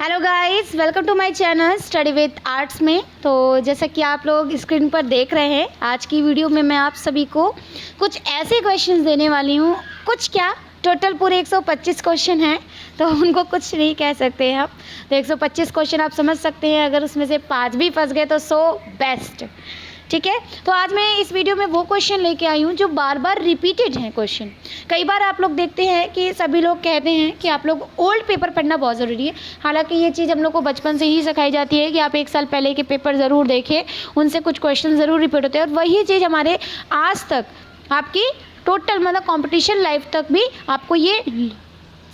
Hello guys, welcome to my channel study with arts में। तो जैसा कि आप लोग स्क्रीन पर देख रहे हैं, आज की वीडियो में मैं आप सभी को कुछ ऐसे क्वेश्चंस देने वाली हूँ। कुछ क्या, टोटल पूरे 125 क्वेश्चन हैं, तो उनको कुछ नहीं कह सकते हम। तो 125 क्वेश्चन आप समझ सकते हैं, अगर उसमें से 5 भी फंस गए तो सो बेस्ट। ठीक है, तो आज मैं इस वीडियो में वो क्वेश्चन लेके आई हूँ जो बार बार रिपीटेड हैं क्वेश्चन। कई बार आप लोग देखते हैं कि सभी लोग कहते हैं कि आप लोग ओल्ड पेपर पढ़ना बहुत ज़रूरी है। हालांकि ये चीज़ हम लोग को बचपन से ही सिखाई जाती है कि आप 1 साल पहले के पेपर ज़रूर देखें, उनसे कुछ क्वेश्चन ज़रूर रिपीट होते हैं। और वही चीज़ हमारे आज तक आपकी टोटल मतलब कॉम्पिटिशन लाइफ तक भी आपको ये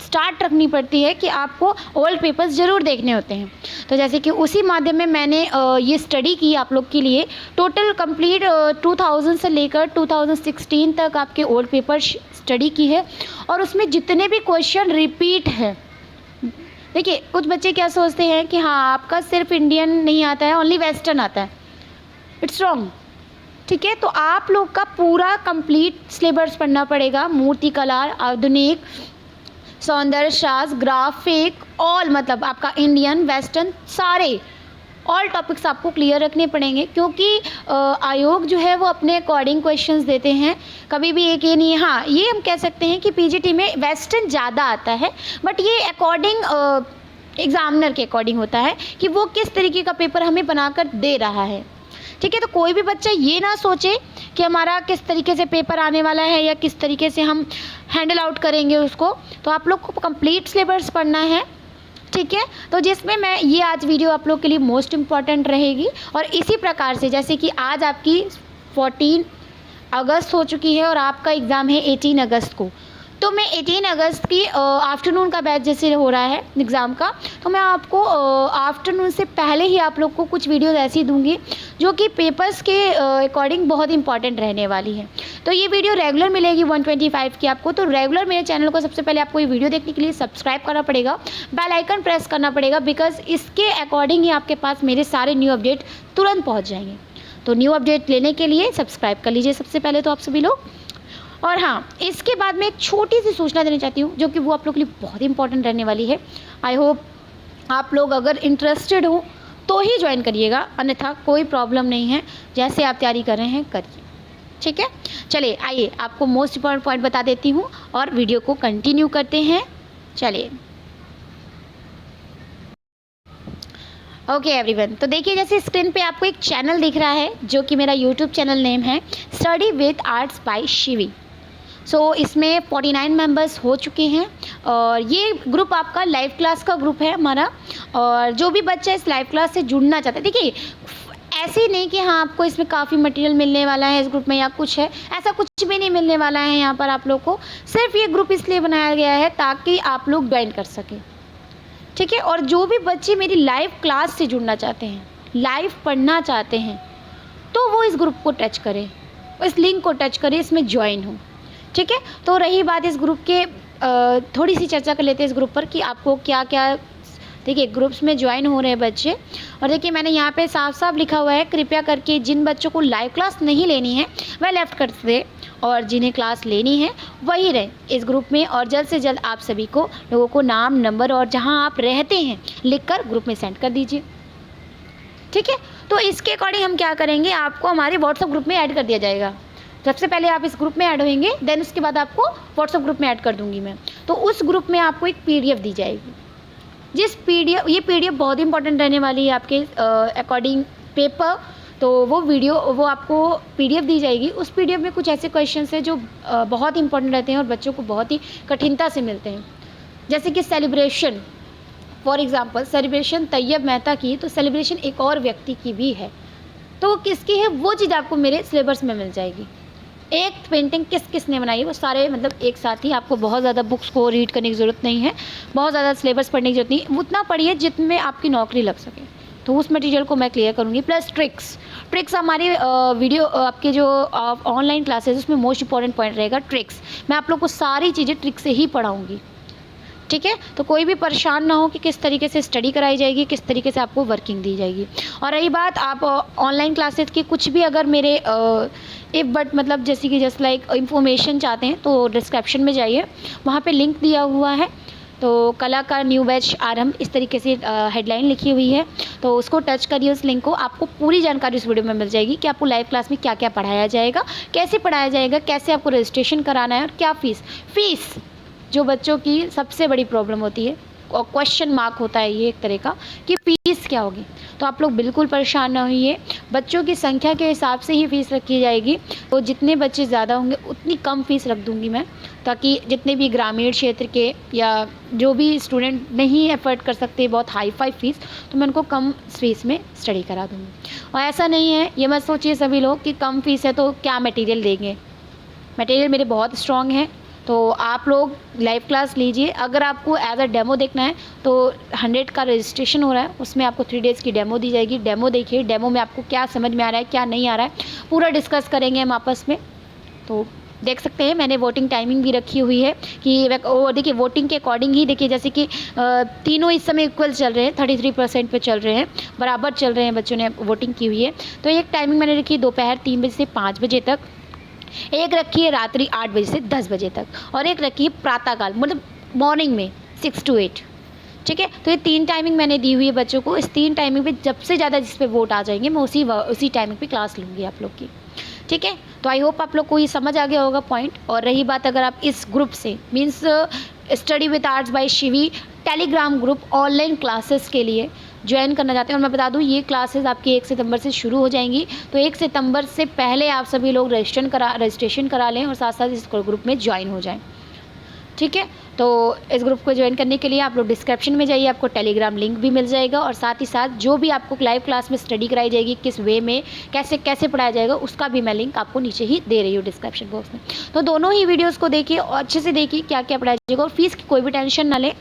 स्टार्ट रखनी पड़ती है कि आपको ओल्ड पेपर्स ज़रूर देखने होते हैं। तो जैसे कि उसी माध्यम में मैंने ये स्टडी की आप लोग के लिए। टोटल कंप्लीट 2000 से लेकर 2016 तक आपके ओल्ड पेपर स्टडी की है, और उसमें जितने भी क्वेश्चन रिपीट हैं, देखिए कुछ बच्चे क्या सोचते हैं कि हाँ आपका सिर्फ इंडियन नहीं आता है, ओनली वेस्टर्न आता है। It's wrong. ठीक है, तो आप लोग का पूरा कंप्लीट सिलेबस पढ़ना पड़ेगा। मूर्तिकला, आधुनिक, सौंदर्य शास्त्र, ग्राफिक, ऑल मतलब आपका इंडियन वेस्टर्न सारे ऑल टॉपिक्स आपको क्लियर रखने पड़ेंगे, क्योंकि आयोग जो है वो अपने अकॉर्डिंग क्वेश्चंस देते हैं। कभी भी एक ये नहीं है। हाँ, ये हम कह सकते हैं कि पीजीटी में वेस्टर्न ज़्यादा आता है, बट ये अकॉर्डिंग एग्जामिनर के अकॉर्डिंग होता है कि वो किस तरीके का पेपर हमें बनाकर दे रहा है। ठीक है, तो कोई भी बच्चा ये ना सोचे कि हमारा किस तरीके से पेपर आने वाला है या किस तरीके से हम हैंडल आउट करेंगे उसको। तो आप लोग को कंप्लीट सिलेबस पढ़ना है। ठीक है, तो जिसमें मैं ये आज वीडियो आप लोग के लिए मोस्ट इम्पॉर्टेंट रहेगी। और इसी प्रकार से जैसे कि आज आपकी 14 अगस्त हो चुकी है और आपका एग्ज़ाम है 18 अगस्त को, तो मैं 18 अगस्त की आफ्टरनून का बैच जैसे हो रहा है एग्ज़ाम का, तो मैं आपको आफ्टरनून से पहले ही आप लोग को कुछ वीडियोस ऐसी दूंगी जो कि पेपर्स के अकॉर्डिंग बहुत इंपॉर्टेंट रहने वाली है। तो ये वीडियो रेगुलर मिलेगी 125 की आपको। तो रेगुलर मेरे चैनल को सबसे पहले आपको ये वीडियो देखने के लिए सब्सक्राइब करना पड़ेगा, बेल आइकन प्रेस करना पड़ेगा, बिकॉज इसके अकॉर्डिंग ही आपके पास मेरे सारे न्यू अपडेट तुरंत पहुँच जाएंगे। तो न्यू अपडेट लेने के लिए सब्सक्राइब कर लीजिए सबसे पहले तो आप सभी लोग। और हाँ, इसके बाद मैं एक छोटी सी सूचना देना चाहती हूँ जो कि वो आप लोग के लिए बहुत इंपॉर्टेंट रहने वाली है। आई होप आप लोग अगर इंटरेस्टेड हो तो ही ज्वाइन करिएगा, अन्यथा कोई प्रॉब्लम नहीं है। जैसे आप तैयारी कर रहे हैं करिए। ठीक है, चलिए आइए आपको मोस्ट इंपॉर्टेंट पॉइंट बता देती हूँ और वीडियो को कंटिन्यू करते हैं। चलिए ओके एवरीवन, तो देखिए जैसे स्क्रीन पे आपको एक चैनल दिख रहा है जो कि मेरा यूट्यूब चैनल नेम है study with arts by Shivi. So इसमें 49 मेंबर्स हो चुके हैं, और ये ग्रुप आपका लाइव क्लास का ग्रुप है हमारा। और जो भी बच्चा इस लाइव क्लास से जुड़ना चाहता है, देखिए ऐसे ही नहीं कि हाँ आपको इसमें काफ़ी मटेरियल मिलने वाला है इस ग्रुप में या कुछ है, ऐसा कुछ भी नहीं मिलने वाला है यहाँ पर आप लोग को। सिर्फ ये ग्रुप इसलिए बनाया गया है ताकि आप लोग ज्वाइन कर सकें। ठीक है, और जो भी बच्चे मेरी लाइव क्लास से जुड़ना चाहते हैं, लाइव पढ़ना चाहते हैं, तो वो इस ग्रुप को टच करें, इस लिंक को टच करें, इसमें ज्वाइन हो। ठीक है, तो रही बात इस ग्रुप के, थोड़ी सी चर्चा कर लेते हैं इस ग्रुप पर कि आपको क्या क्या, देखिए ग्रुप्स में ज्वाइन हो रहे हैं बच्चे। और देखिए मैंने यहाँ पे साफ साफ लिखा हुआ है, कृपया करके जिन बच्चों को लाइव क्लास नहीं लेनी है वह लेफ्ट कर दे, और जिन्हें क्लास लेनी है वही रहे इस ग्रुप में। और जल्द से जल्द आप सभी को लोगों को नाम, नंबर और जहाँ आप रहते हैं लिखकर ग्रुप में सेंड कर दीजिए। ठीक है, तो इसके अकॉर्डिंग हम क्या करेंगे, आपको हमारे व्हाट्सएप ग्रुप में ऐड कर दिया जाएगा। सबसे पहले आप इस ग्रुप में ऐड होंगे, देन उसके बाद आपको व्हाट्सएप ग्रुप में ऐड कर दूंगी मैं। तो उस ग्रुप में आपको एक पीडीएफ दी जाएगी, जिस पीडीएफ, ये पीडीएफ बहुत इंपॉर्टेंट रहने वाली है आपके अकॉर्डिंग पेपर। तो वो आपको पीडीएफ दी जाएगी। उस पीडीएफ में कुछ ऐसे क्वेश्चंस हैं जो बहुत इंपॉर्टेंट रहते हैं और बच्चों को बहुत ही कठिनता से मिलते हैं। जैसे कि celebration, for example celebration Tyeb Mehta की, तो सेलिब्रेशन एक और व्यक्ति की भी है, तो किसकी है वो चीज़ आपको मेरे सिलेबस में मिल जाएगी। एक पेंटिंग किसने बनाई है वो सारे मतलब एक साथ ही। आपको बहुत ज़्यादा बुक्स को रीड करने की ज़रूरत नहीं है, बहुत ज़्यादा सिलेबस पढ़ने की ज़रूरत नहीं है, उतना पढ़िए जितने आपकी नौकरी लग सके। तो उस मटेरियल को मैं क्लियर करूँगी। प्लस ट्रिक्स हमारे वीडियो आपके जो ऑनलाइन क्लासेस उसमें मोस्ट इंपॉर्टेंट पॉइंट रहेगा ट्रिक्स। मैं आप लोग को सारी चीज़ें ट्रिक से ही पढ़ाऊँगी। ठीक है, तो कोई भी परेशान ना हो कि किस तरीके से स्टडी कराई जाएगी, किस तरीके से आपको वर्किंग दी जाएगी। और रही बात आप ऑनलाइन क्लासेस की कुछ भी अगर मेरे मतलब जैसे कि जस्ट लाइक इंफॉर्मेशन चाहते हैं तो डिस्क्रिप्शन में जाइए, वहाँ पे लिंक दिया हुआ है। तो कला का न्यू बैच आरंभ, इस तरीके से हेडलाइन लिखी हुई है। तो उसको टच करिए, उस लिंक को, आपको पूरी जानकारी उस वीडियो में मिल जाएगी कि आपको लाइव क्लास में क्या क्या पढ़ाया जाएगा, कैसे पढ़ाया जाएगा, कैसे आपको रजिस्ट्रेशन कराना है और क्या फ़ीस जो बच्चों की सबसे बड़ी प्रॉब्लम होती है और क्वेश्चन मार्क होता है ये एक तरह का कि फ़ीस क्या होगी। तो आप लोग बिल्कुल परेशान ना होइए, बच्चों की संख्या के हिसाब से ही फ़ीस रखी जाएगी। तो जितने बच्चे ज़्यादा होंगे उतनी कम फ़ीस रख दूँगी मैं, ताकि जितने भी ग्रामीण क्षेत्र के या जो भी स्टूडेंट नहीं एफर्ट कर सकते बहुत हाई फाई फ़ीस, तो मैं उनको कम फ़ीस में स्टडी करा दूँगी। और ऐसा नहीं है, ये मत सोचिए सभी लोग कि कम फ़ीस है तो क्या मटेरियल देंगे। मटेरियल मेरे बहुत स्ट्रॉन्ग है, तो आप लोग लाइव क्लास लीजिए। अगर आपको एज अ डेमो देखना है तो 100 का रजिस्ट्रेशन हो रहा है, उसमें आपको 3 डेज़ की डेमो दी जाएगी। डेमो देखिए, डेमो में आपको क्या समझ में आ रहा है, क्या नहीं आ रहा है, पूरा डिस्कस करेंगे हम आपस में। तो देख सकते हैं मैंने वोटिंग टाइमिंग भी रखी हुई है कि वो देखिए वोटिंग के अकॉर्डिंग ही देखिए, जैसे कि तीनों इस समय इक्वल चल रहे हैं, 33% पे चल रहे हैं, बराबर चल रहे हैं, बच्चों ने वोटिंग की हुई है। तो एक टाइमिंग मैंने रखी दोपहर 3 बजे से 5 बजे तक, एक रखी है रात्रि 8 बजे से 10 बजे तक, और एक रखी है प्रातःकाल मतलब मॉर्निंग में 6 to 8। ठीक है, तो ये 3 टाइमिंग मैंने दी हुई है बच्चों को। इस 3 टाइमिंग पे जब से ज़्यादा जिस पे वोट आ जाएंगे मैं उसी टाइमिंग पे क्लास लूँगी आप लोग की। ठीक है, तो आई होप आप लोग को ये समझ आ गया होगा पॉइंट। और रही बात, अगर आप इस ग्रुप से means study with arts by Shivi Telegram group online classes के लिए ज्वाइन करना चाहते हैं, और मैं बता दूं ये क्लासेस आपकी 1 सितंबर से शुरू हो जाएंगी। तो 1 सितंबर से पहले आप सभी लोग रजिस्ट्रेशन करा लें और साथ साथ इस ग्रुप में ज्वाइन हो जाएं। ठीक है, तो इस ग्रुप को ज्वाइन करने के लिए आप लोग डिस्क्रिप्शन में जाइए, आपको टेलीग्राम लिंक भी मिल जाएगा, और साथ ही साथ जो भी आपको लाइव क्लास में स्टडी कराई जाएगी, किस वे में कैसे पढ़ाया जाएगा, उसका भी मैं लिंक आपको नीचे ही दे रही हूँ डिस्क्रिप्शन बॉक्स में। तो दोनों ही वीडियोज़ को देखिए और अच्छे से देखिए क्या क्या पढ़ाया जाएगा, और फीस की कोई भी टेंशन ना लें,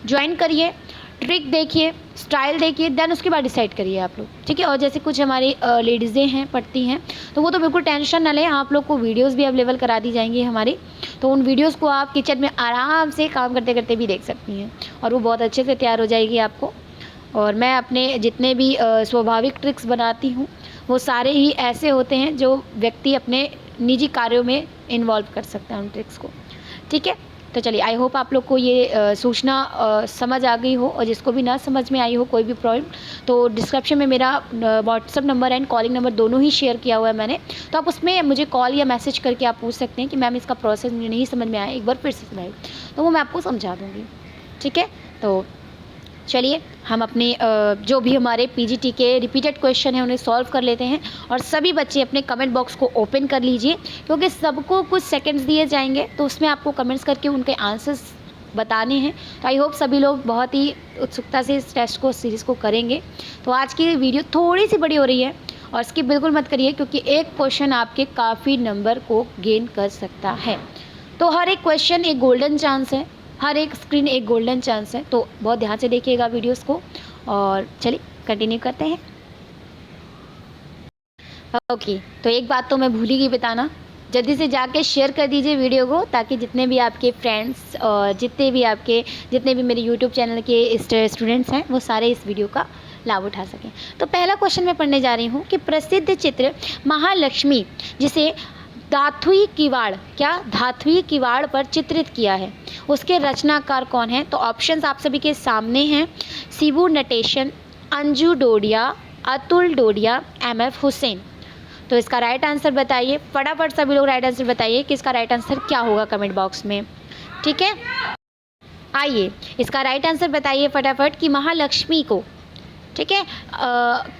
ज्वाइन करिए, ट्रिक देखिए, स्टाइल देखिए, देन उसके बाद डिसाइड करिए आप लोग। ठीक है, और जैसे कुछ हमारी लेडीज़ें हैं पढ़ती हैं, तो वो तो बिल्कुल टेंशन ना लें, आप लोग को वीडियोस भी अवेलेबल करा दी जाएंगी हमारी। तो उन वीडियोस को आप किचन में आराम से काम करते करते भी देख सकती हैं, और वो बहुत अच्छे से तैयार हो जाएगी आपको। और मैं अपने जितने भी स्वाभाविक ट्रिक्स बनाती हूँ वो सारे ही ऐसे होते हैं जो व्यक्ति अपने निजी कार्यों में इन्वॉल्व कर सकता है उन ट्रिक्स को। ठीक है, तो चलिए आई होप आप लोग को ये सूचना समझ आ गई हो, और जिसको भी ना समझ में आई हो कोई भी प्रॉब्लम, तो डिस्क्रिप्शन में मेरा WhatsApp number and calling number दोनों ही शेयर किया हुआ है मैंने। तो आप उसमें मुझे कॉल या मैसेज करके आप पूछ सकते हैं कि मैम इसका प्रोसेस मुझे नहीं समझ में आया, एक बार फिर से समझाइए, तो वो मैं आपको समझा दूँगी। ठीक है, तो चलिए हम अपने जो भी हमारे पीजीटी के रिपीटेड क्वेश्चन हैं उन्हें सॉल्व कर लेते हैं, और सभी बच्चे अपने कमेंट बॉक्स को ओपन कर लीजिए, क्योंकि सबको कुछ सेकंड्स दिए जाएंगे, तो उसमें आपको कमेंट्स करके उनके आंसर्स बताने हैं। तो आई होप सभी लोग बहुत ही उत्सुकता से इस टेस्ट को सीरीज़ को करेंगे। तो आज की वीडियो थोड़ी सी बड़ी हो रही है, और इसकी बिल्कुल मत करिए, क्योंकि एक क्वेश्चन आपके काफ़ी नंबर को गेन कर सकता है। तो हर एक क्वेश्चन एक गोल्डन चांस है, हर एक स्क्रीन एक गोल्डन चांस है, तो बहुत ध्यान से देखिएगा वीडियोस को। और चलिए कंटिन्यू करते हैं। ओके, तो एक बात तो मैं भूल ही गई बताना, जल्दी से जाके शेयर कर दीजिए वीडियो को, ताकि जितने भी आपके फ्रेंड्स और जितने भी मेरे यूट्यूब चैनल के स्टूडेंट्स हैं वो सारे इस वीडियो का लाभ उठा सकें। तो पहला क्वेश्चन मैं पढ़ने जा रही हूँ कि प्रसिद्ध चित्र महालक्ष्मी जिसे धात्वी किवाड़ पर चित्रित किया है, उसके रचनाकार कौन है? तो ऑप्शंस आप सभी के सामने हैं, शिबू नटेशन, अंजू डोडिया, अतुल डोडिया, MF हुसैन। तो इसका राइट आंसर बताइए, फटाफट सभी लोग राइट आंसर बताइए कि इसका राइट आंसर क्या होगा कमेंट बॉक्स में। ठीक है, आइए इसका राइट आंसर बताइए फटाफट कि महालक्ष्मी को, ठीक है,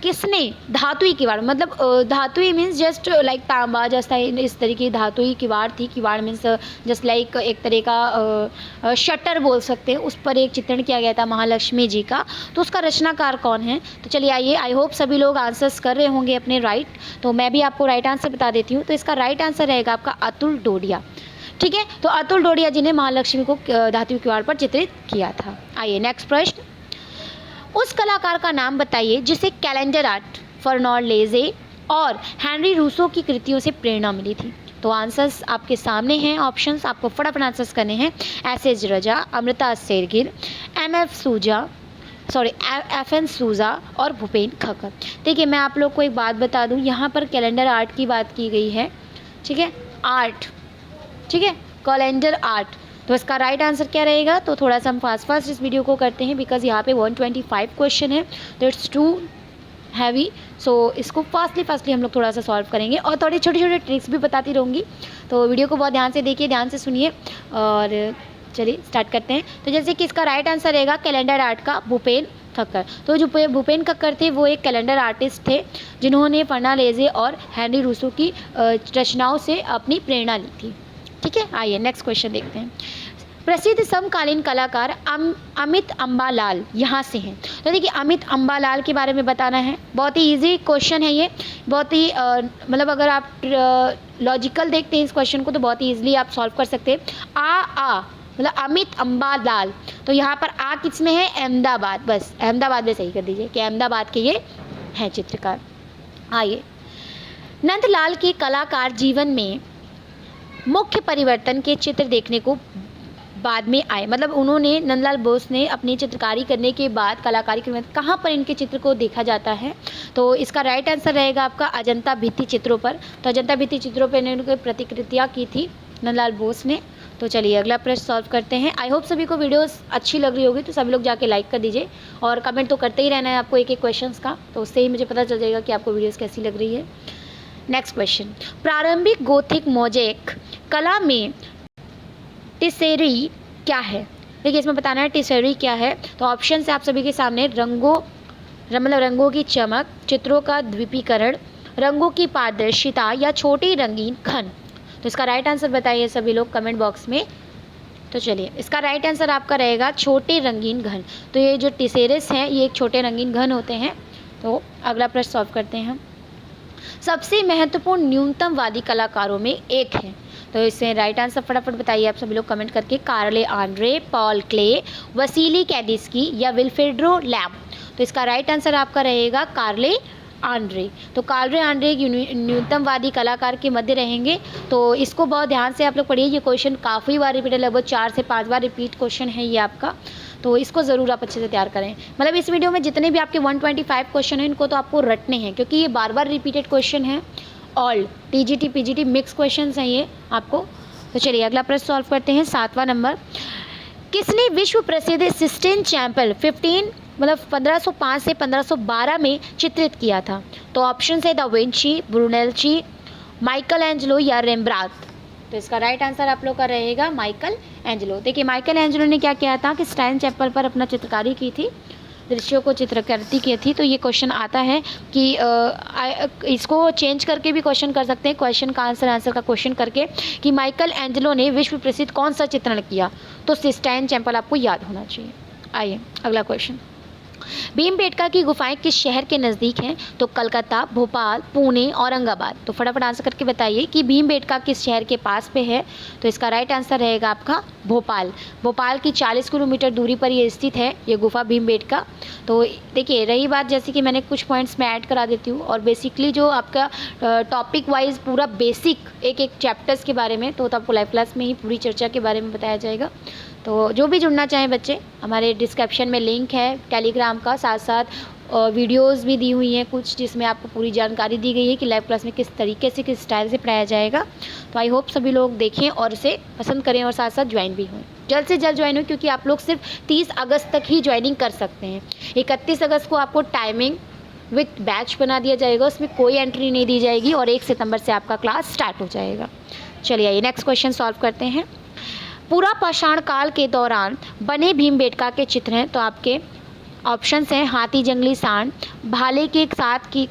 किसने धातुई किवाड़, मतलब धातुई मीन्स जस्ट लाइक तांबा, जैसा इस तरीके की धातुई किवाड़ थी। किवाड़ मीन्स जस्ट लाइक एक तरह का शटर बोल सकते हैं, उस पर एक चित्रण किया गया था महालक्ष्मी जी का। तो उसका रचनाकार कौन है? तो चलिए आइए, आई होप सभी लोग आंसर्स कर रहे होंगे अपने राइट, तो मैं भी आपको राइट आंसर बता देती हूँ। तो इसका राइट आंसर रहेगा आपका अतुल डोडिया। ठीक है, तो अतुल डोडिया जी ने महालक्ष्मी को धातुई किवाड़ पर चित्रित किया था। आइए नेक्स्ट प्रश्न, उस कलाकार का नाम बताइए जिसे कैलेंडर आर्ट, फर्नॉल लेजे और हेनरी रूसो की कृतियों से प्रेरणा मिली थी। तो आंसर्स आपके सामने हैं, ऑप्शंस आपको फटाफट आंसर्स करने हैं। एस रजा, अमृता शेरगिल, FN सूजा और भूपेन खक्कर। देखिए मैं आप लोग को एक बात बता दूं, यहाँ पर कैलेंडर आर्ट की बात की गई है। ठीक है, आर्ट, ठीक है, कैलेंडर आर्ट, तो इसका राइट आंसर क्या रहेगा? तो थोड़ा सा हम फास्ट इस वीडियो को करते हैं बिकॉज यहाँ पे 125 क्वेश्चन है, तो इट्स टू हैवी। सो इसको फास्टली हम लोग थोड़ा सा सॉल्व करेंगे और थोड़ी छोटी ट्रिक्स भी बताती रहूँगी। तो वीडियो को बहुत ध्यान से देखिए, ध्यान से सुनिए और चलिए स्टार्ट करते हैं। तो जैसे कि इसका राइट आंसर रहेगा कैलेंडर आर्ट का भूपेन खक्कर। तो जो भूपेन खक्कर थे वो एक कैलेंडर आर्टिस्ट थे जिन्होंने फर्नांडीज़ और हेनरी रूसो की रचनाओं से अपनी प्रेरणा ली थी। ठीक है, आइए नेक्स्ट क्वेश्चन देखते हैं। प्रसिद्ध समकालीन कलाकार अमित अम्बालाल यहाँ से हैं। तो देखिए अमित अम्बालाल के बारे में बताना है। बहुत ही इजी क्वेश्चन है ये, बहुत ही मतलब अगर आप लॉजिकल देखते हैं इस क्वेश्चन को तो बहुत ही ईजिली आप सॉल्व कर सकते हैं। आ मतलब अमित अम्बालाल, तो यहाँ पर आ किस में है? अहमदाबाद, बस अहमदाबाद में सही कर दीजिए कि अहमदाबाद के ये हैं चित्रकार। आइए, नंदलाल के कलाकार जीवन में मुख्य परिवर्तन के चित्र देखने को बाद में आए। मतलब उन्होंने नंदलाल बोस ने अपनी चित्रकारी करने के बाद कलाकारी करने कहाँ पर इनके चित्र को देखा जाता है? तो इसका राइट आंसर रहेगा आपका अजंता भित्ति चित्रों पर। तो अजंता भित्ति चित्रों पर इन्होंने प्रतिकृतियाँ की थी नंदलाल बोस ने। तो चलिए अगला प्रश्न सॉल्व करते हैं। आई होप सभी को वीडियोस अच्छी लग रही होगी, तो सभी लोग जाके लाइक कर दीजिए और कमेंट तो करते ही रहना है आपको एक क्वेश्चंस का, तो उससे ही मुझे पता चल जाएगा कि आपको वीडियोस कैसी लग रही है। नेक्स्ट क्वेश्चन, प्रारंभिक गोथिक मोज़ेक कला में टिसेरी क्या है? देखिए इसमें बताना है टिसेरी क्या है। तो ऑप्शन है आप सभी के सामने, रंगों की चमक, चित्रों का द्वीपीकरण, रंगों की पारदर्शिता या छोटी रंगीन घन। तो इसका राइट आंसर बताइए सभी लोग कमेंट बॉक्स में। तो चलिए इसका राइट आंसर आपका रहेगा छोटे रंगीन घन। तो ये जो टिसेरिस हैं ये एक छोटे रंगीन घन होते हैं। तो अगला प्रश्न सॉल्व करते हैं हम। सबसे महत्वपूर्ण न्यूनतमवादी कलाकारों में एक है। तो इससे राइट आंसर फटाफट बताइए आप सभी लोग कमेंट करके। कार्ले आंड्रे, पॉल क्ले, वसीली कैडिस्की या विल्फ्रेडो लैम। तो इसका राइट आंसर आपका रहेगा कार्ले आंड्रे। तो कार्ले आंड्रे एक न्यूनतमवादी कलाकार के मध्य रहेंगे। तो इसको बहुत ध्यान से आप लोग पढ़िए, ये क्वेश्चन काफ़ी बार रिपीट है, लगभग 4 से 5 बार रिपीट क्वेश्चन है ये आपका। तो इसको ज़रूर आप अच्छे से तैयार करें। मतलब इस वीडियो में जितने भी आपके 125 क्वेश्चन हैं इनको तो आपको रटने हैं क्योंकि ये बार रिपीटेड क्वेश्चन है। All TGT PGT mix question हैं ये आपको। तो चलिए अगला प्रश्न सॉल्व करते हैं। 7वां नंबर, किसने विश्व प्रसिद्ध सिस्टीन चैपल 1505 से 1512 में चित्रित किया था? तो ऑप्शन है दा विंची, ब्रुनेल्ची, माइकल एंजेलो या रेम्ब्रांत। तो इसका राइट आंसर आप लोग का रहेगा माइकल एंजेलो। देखिए माइकल एंजेलो ने क्या किया था कि सिस्टीन चैपल पर अपना चित्रकारी की थी, दृश्यों को चित्रकृति की थी। तो ये क्वेश्चन आता है कि इसको चेंज करके भी क्वेश्चन कर सकते हैं, क्वेश्चन का आंसर का क्वेश्चन करके कि माइकल एंजेलो ने विश्व प्रसिद्ध कौन सा चित्रण किया? तो सिस्टीन चैपल आपको याद होना चाहिए। आइए अगला क्वेश्चन, भीमबेटका की गुफाएं किस शहर के नज़दीक हैं? तो कलकत्ता, भोपाल, पुणे, औरंगाबाद। तो फटाफट आंसर करके बताइए कि भीमबेटका किस शहर के पास पे है? तो इसका राइट आंसर रहेगा आपका भोपाल। भोपाल की 40 किलोमीटर दूरी पर ये स्थित है ये गुफा भीमबेटका। तो देखिए रही बात, जैसे कि मैंने कुछ पॉइंट्स में ऐड करा देती हूँ और बेसिकली जो आपका टॉपिक वाइज पूरा बेसिक एक चैप्टर्स के बारे में, तो आपको लाइव क्लास में ही पूरी चर्चा के बारे में बताया जाएगा। तो जो भी जुड़ना चाहें बच्चे, हमारे डिस्क्रिप्शन में लिंक है टेलीग्राम का, साथ साथ वीडियोस भी दी हुई हैं कुछ जिसमें आपको पूरी जानकारी दी गई है कि लाइव क्लास में किस तरीके से किस स्टाइल से पढ़ाया जाएगा। तो आई होप सभी लोग देखें और इसे पसंद करें और साथ साथ ज्वाइन भी हों, जल्द से जल्द ज्वाइन हो क्योंकि आप लोग सिर्फ 30 अगस्त तक ही ज्वाइनिंग कर सकते हैं। 31 अगस्त को आपको टाइमिंग विथ बैच बना दिया जाएगा, उसमें कोई एंट्री नहीं दी जाएगी और 1 सितंबर से आपका क्लास स्टार्ट हो जाएगा। चलिए आइए नेक्स्ट क्वेश्चन सॉल्व करते हैं। पूरा पाषाण काल के दौरान बने भीमबेटका के चित्र हैं। तो आपके ऑप्शंस हैं हाथी, जंगली सांड, भाले के साथ की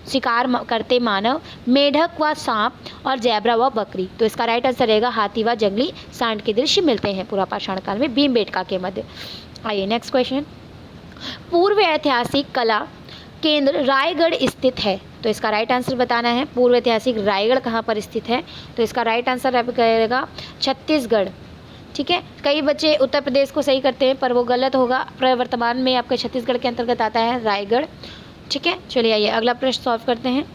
शिकार करते मानव, मेढक व सांप और जैबरा व बकरी। तो इसका राइट आंसर रहेगा हाथी व जंगली सांड के दृश्य मिलते हैं पूरा पाषाण काल में भीमबेटका के मध्य। आइए नेक्स्ट क्वेश्चन, पूर्व ऐतिहासिक कला केंद्र रायगढ़ स्थित है। तो इसका राइट आंसर बताना है, पूर्व ऐतिहासिक रायगढ़ कहाँ पर स्थित है? तो इसका राइट आंसर रहेगा छत्तीसगढ़। ठीक है, कई बच्चे उत्तर प्रदेश को सही करते हैं पर वो गलत होगा, वर्तमान में आपके छत्तीसगढ़ के अंतर्गत आता है रायगढ़। ठीक है, चलिए आइए अगला प्रश्न सॉल्व करते हैं।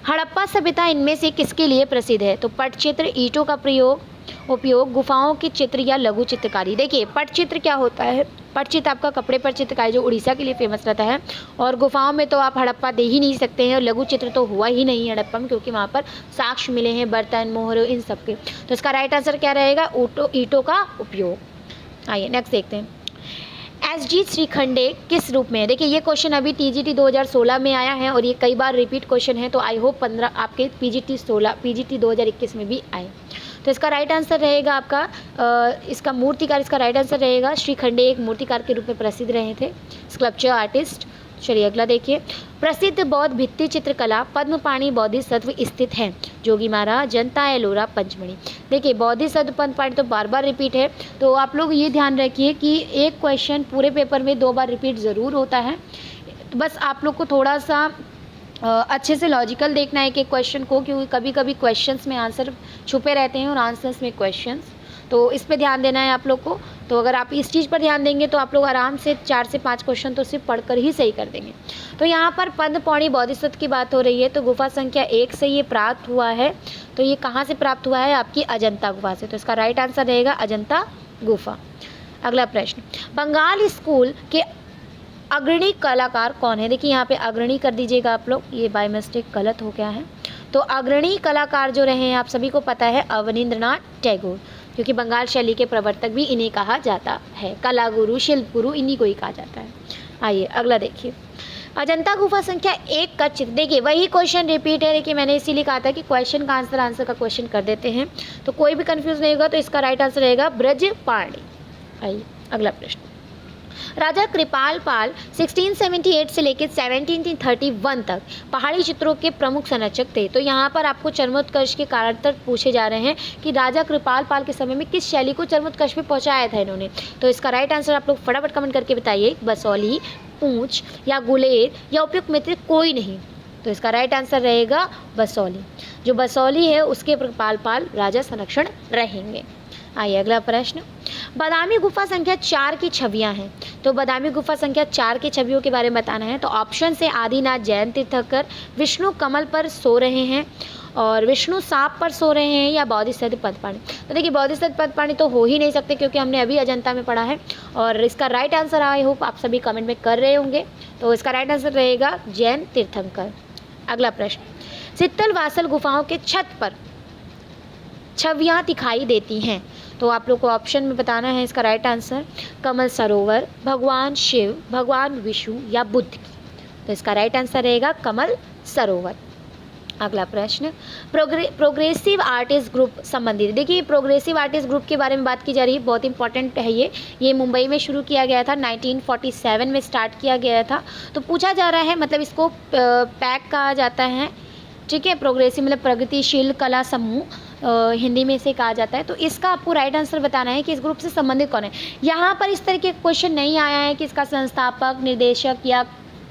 हड़प्पा सभ्यता इनमें से किसके लिए प्रसिद्ध है? तो पटचित्र, ईंटों का प्रयोग, उपयोग गुफाओं के चित्र या लघु चित्रकारी। देखिए पटचित्र क्या होता है, पटचित्र आपका कपड़े पर चित्रकारी जो उड़ीसा के लिए फेमस रहता है, और गुफाओं में तो आप हड़प्पा दे ही नहीं सकते हैं, और लघु चित्र तो हुआ ही नहीं हड़प्पा में, क्योंकि वहाँ पर साक्ष्य मिले हैं बर्तन मोहर इन सब के। तो इसका राइट आंसर क्या रहेगा, ईंटों का उपयोग। आइए नेक्स्ट देखते हैं। एसजी श्रीखंडे किस रूप में है। देखिए ये क्वेश्चन अभी टीजीटी 2016 में आया है और ये कई बार रिपीट क्वेश्चन है, तो आई होप 15 आपके पीजीटी 2021 में भी आए। तो इसका राइट आंसर रहेगा आपका इसका मूर्तिकार, इसका राइट आंसर रहेगा श्रीखंडे एक मूर्तिकार के रूप में प्रसिद्ध रहे थे, स्कल्पचर आर्टिस्ट। चलिए अगला देखिए। प्रसिद्ध बौद्ध भित्ति चित्रकला पद्मपाणि बोधिसत्व स्थित है। जोगीमारा, जनता, एलोरा, पंचमढ़ी। देखिए बोधिसत्व पद्मपाणि तो बार बार रिपीट है, तो आप लोग ये ध्यान रखिए कि एक क्वेश्चन पूरे पेपर में 2 बार रिपीट ज़रूर होता है। तो बस आप लोग को थोड़ा सा अच्छे से लॉजिकल देखना है कि क्वेश्चन को, क्योंकि कभी कभी क्वेश्चंस में आंसर छुपे रहते हैं और आंसर्स में क्वेश्चंस, तो इस पे ध्यान देना है आप लोग को। तो अगर आप इस चीज़ पर ध्यान देंगे तो आप लोग आराम से 4 से 5 क्वेश्चन तो सिर्फ पढ़कर ही सही कर देंगे। तो यहाँ पर पद्मपाणि बोधिसत्व की बात हो रही है, तो गुफा संख्या 1 से ये प्राप्त हुआ है। तो ये कहाँ से प्राप्त हुआ है, आपकी अजंता गुफा से। तो इसका राइट आंसर रहेगा अजंता गुफा। अगला प्रश्न, बंगाल स्कूल के अग्रणी कलाकार कौन है। देखिए यहाँ पे अग्रणी कर दीजिएगा आप लोग, ये बाय मिस्टेक गलत हो गया है। तो अग्रणी कलाकार जो रहे हैं आप सभी को पता है अवनींद्रनाथ टैगोर, क्योंकि बंगाल शैली के प्रवर्तक भी इन्हें कहा जाता है। कला गुरु, शिल्प गुरु इन्हीं को ही कहा जाता है। आइए अगला देखिए। अजंता गुफा संख्या 1 का चित्र। देखिए वही क्वेश्चन रिपीट है, देखिए मैंने इसीलिए कहा था कि क्वेश्चन का आंसर का क्वेश्चन कर देते हैं, तो कोई भी कंफ्यूज नहीं होगा। तो इसका राइट आंसर रहेगा ब्रजपाणि। आइए अगला प्रश्न। राजा कृपाल पाल 1678 से लेकर 1731 तक पहाड़ी चित्रों के प्रमुख संरक्षक थे। तो यहाँ पर आपको चरमोत्कर्ष के कारण पूछे जा रहे हैं कि राजा कृपाल पाल के समय में किस शैली को चरमोत्कर्ष पे पहुँचाया था इन्होंने। तो इसका राइट आंसर आप लोग फटाफट कमेंट करके बताइए। बसौली, पूंछ या गुलेर या उपयुक्त में से कोई नहीं। तो इसका राइट आंसर रहेगा बसौली। जो बसौली है उसके कृपाल पाल राजा संरक्षण रहेंगे। आइए अगला प्रश्न। बादामी गुफा संख्या 4 की छवियां हैं। तो बादामी गुफा संख्या 4 की छवियों के बारे में बताना है। तो ऑप्शन से आदिनाथ जैन तीर्थंकर विष्णु कमल पर सो रहे हैं, और विष्णु सांप पर सो रहे हैं, या बोधिसत्व पद्मपाणि। तो देखिए बोधिसत्व पद्मपाणि तो हो ही नहीं सकते, क्योंकि हमने अभी अजंता में पढ़ा है। और इसका राइट आंसर आई होप आप सभी कमेंट में कर रहे होंगे। तो इसका राइट आंसर रहेगा जैन तीर्थंकर। अगला प्रश्न। सित्तल वासल गुफाओं के छत पर छवियां दिखाई देती हैं। तो आप लोग को ऑप्शन में बताना है इसका राइट आंसर। कमल सरोवर, भगवान शिव, भगवान विष्णु या बुद्ध की। तो इसका राइट आंसर रहेगा कमल सरोवर। अगला प्रश्न। प्रोग्रेसिव आर्टिस्ट ग्रुप संबंधित। देखिए प्रोग्रेसिव आर्टिस्ट ग्रुप के बारे में बात की जा रही है, बहुत इंपॉर्टेंट है ये मुंबई में शुरू किया गया था, 1947 में स्टार्ट किया गया था। तो पूछा जा रहा है, मतलब इसको पैक कहा जाता है, ठीक है। प्रोग्रेसिव मतलब प्रगतिशील कला समूह हिंदी में से कहा जाता है। तो इसका आपको राइट आंसर बताना है कि इस ग्रुप से संबंधित कौन है। यहाँ पर इस तरह के क्वेश्चन नहीं आया है कि इसका संस्थापक, निर्देशक या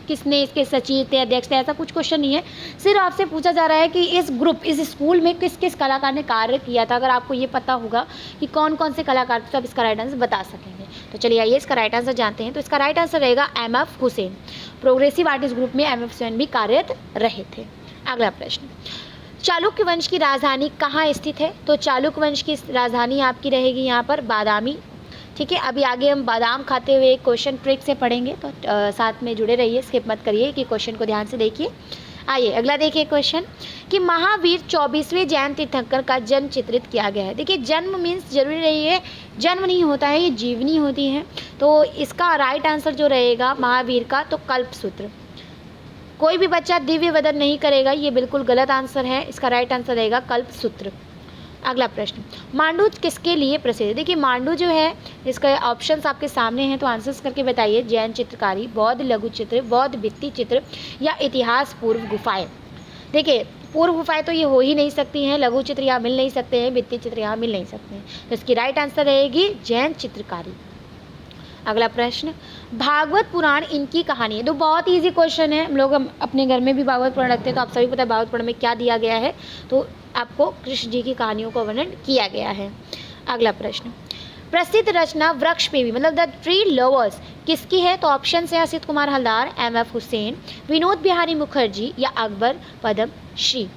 किसने इसके सचिव थे, अध्यक्ष थे, ऐसा कुछ क्वेश्चन नहीं है। सिर्फ आपसे पूछा जा रहा है कि इस ग्रुप, इस स्कूल में किस किस कलाकार ने कार्य किया था। अगर आपको ये पता होगा कि कौन कौन से कलाकार थे तो आप इसका राइट आंसर बता सकेंगे। तो चलिए आइए इसका राइट आंसर जानते हैं। तो इसका राइट आंसर रहेगा MF. Hussain. Progressive artist group में एम.एफ. हुसैन भी कार्यरत रहे थे। अगला प्रश्न। चालुक्य वंश की राजधानी कहाँ स्थित है। तो चालुक्य वंश की राजधानी आपकी रहेगी यहाँ पर बादामी, ठीक है। अभी आगे हम बादाम खाते हुए क्वेश्चन ट्रिक से पढ़ेंगे, तो साथ में जुड़े रहिए, स्किप मत करिए कि क्वेश्चन को ध्यान से देखिए। आइए अगला देखिए क्वेश्चन कि महावीर 24वें जैन तीर्थंकर का जन्म चित्रित किया गया है। देखिए जन्म मीन्स जरूरी नहीं है, जन्म नहीं होता है, ये जीवनी होती है। तो इसका राइट आंसर जो रहेगा महावीर का, तो कल्पसूत्र। कोई भी बच्चा दिव्य वदन नहीं करेगा, ये बिल्कुल गलत आंसर है। इसका राइट आंसर रहेगा कल्पसूत्र। अगला प्रश्न। मांडू किसके लिए प्रसिद्ध है। देखिए मांडू जो है, इसका ऑप्शंस आपके सामने हैं, तो आंसर्स करके बताइए। जैन चित्रकारी, बौद्ध लघु चित्र, बौद्ध भित्ति चित्र या इतिहास पूर्व गुफाएं। देखिए पूर्व गुफाएं तो ये हो ही नहीं सकती हैं, लघु चित्र यहाँ मिल नहीं सकते हैं, भित्ति चित्र यहाँ मिल नहीं सकते हैं। तो इसकी राइट आंसर रहेगी जैन चित्रकारी। अगला प्रश्न। भागवत पुराण इनकी कहानी है। तो बहुत इजी क्वेश्चन है, हम लोग अपने घर में भी भागवत पुराण रखते हैं, तो आप सभी पता है भागवत पुराण में क्या दिया गया है। तो आपको कृष्ण जी की कहानियों का वर्णन किया गया है। अगला प्रश्न। प्रसिद्ध रचना वृक्ष पे भी, मतलब द ट्री लवर्स किसकी है। तो ऑप्शन है असित कुमार हलदार, एम.एफ. हुसैन, विनोद बिहारी मुखर्जी या अकबर पद्म श्री।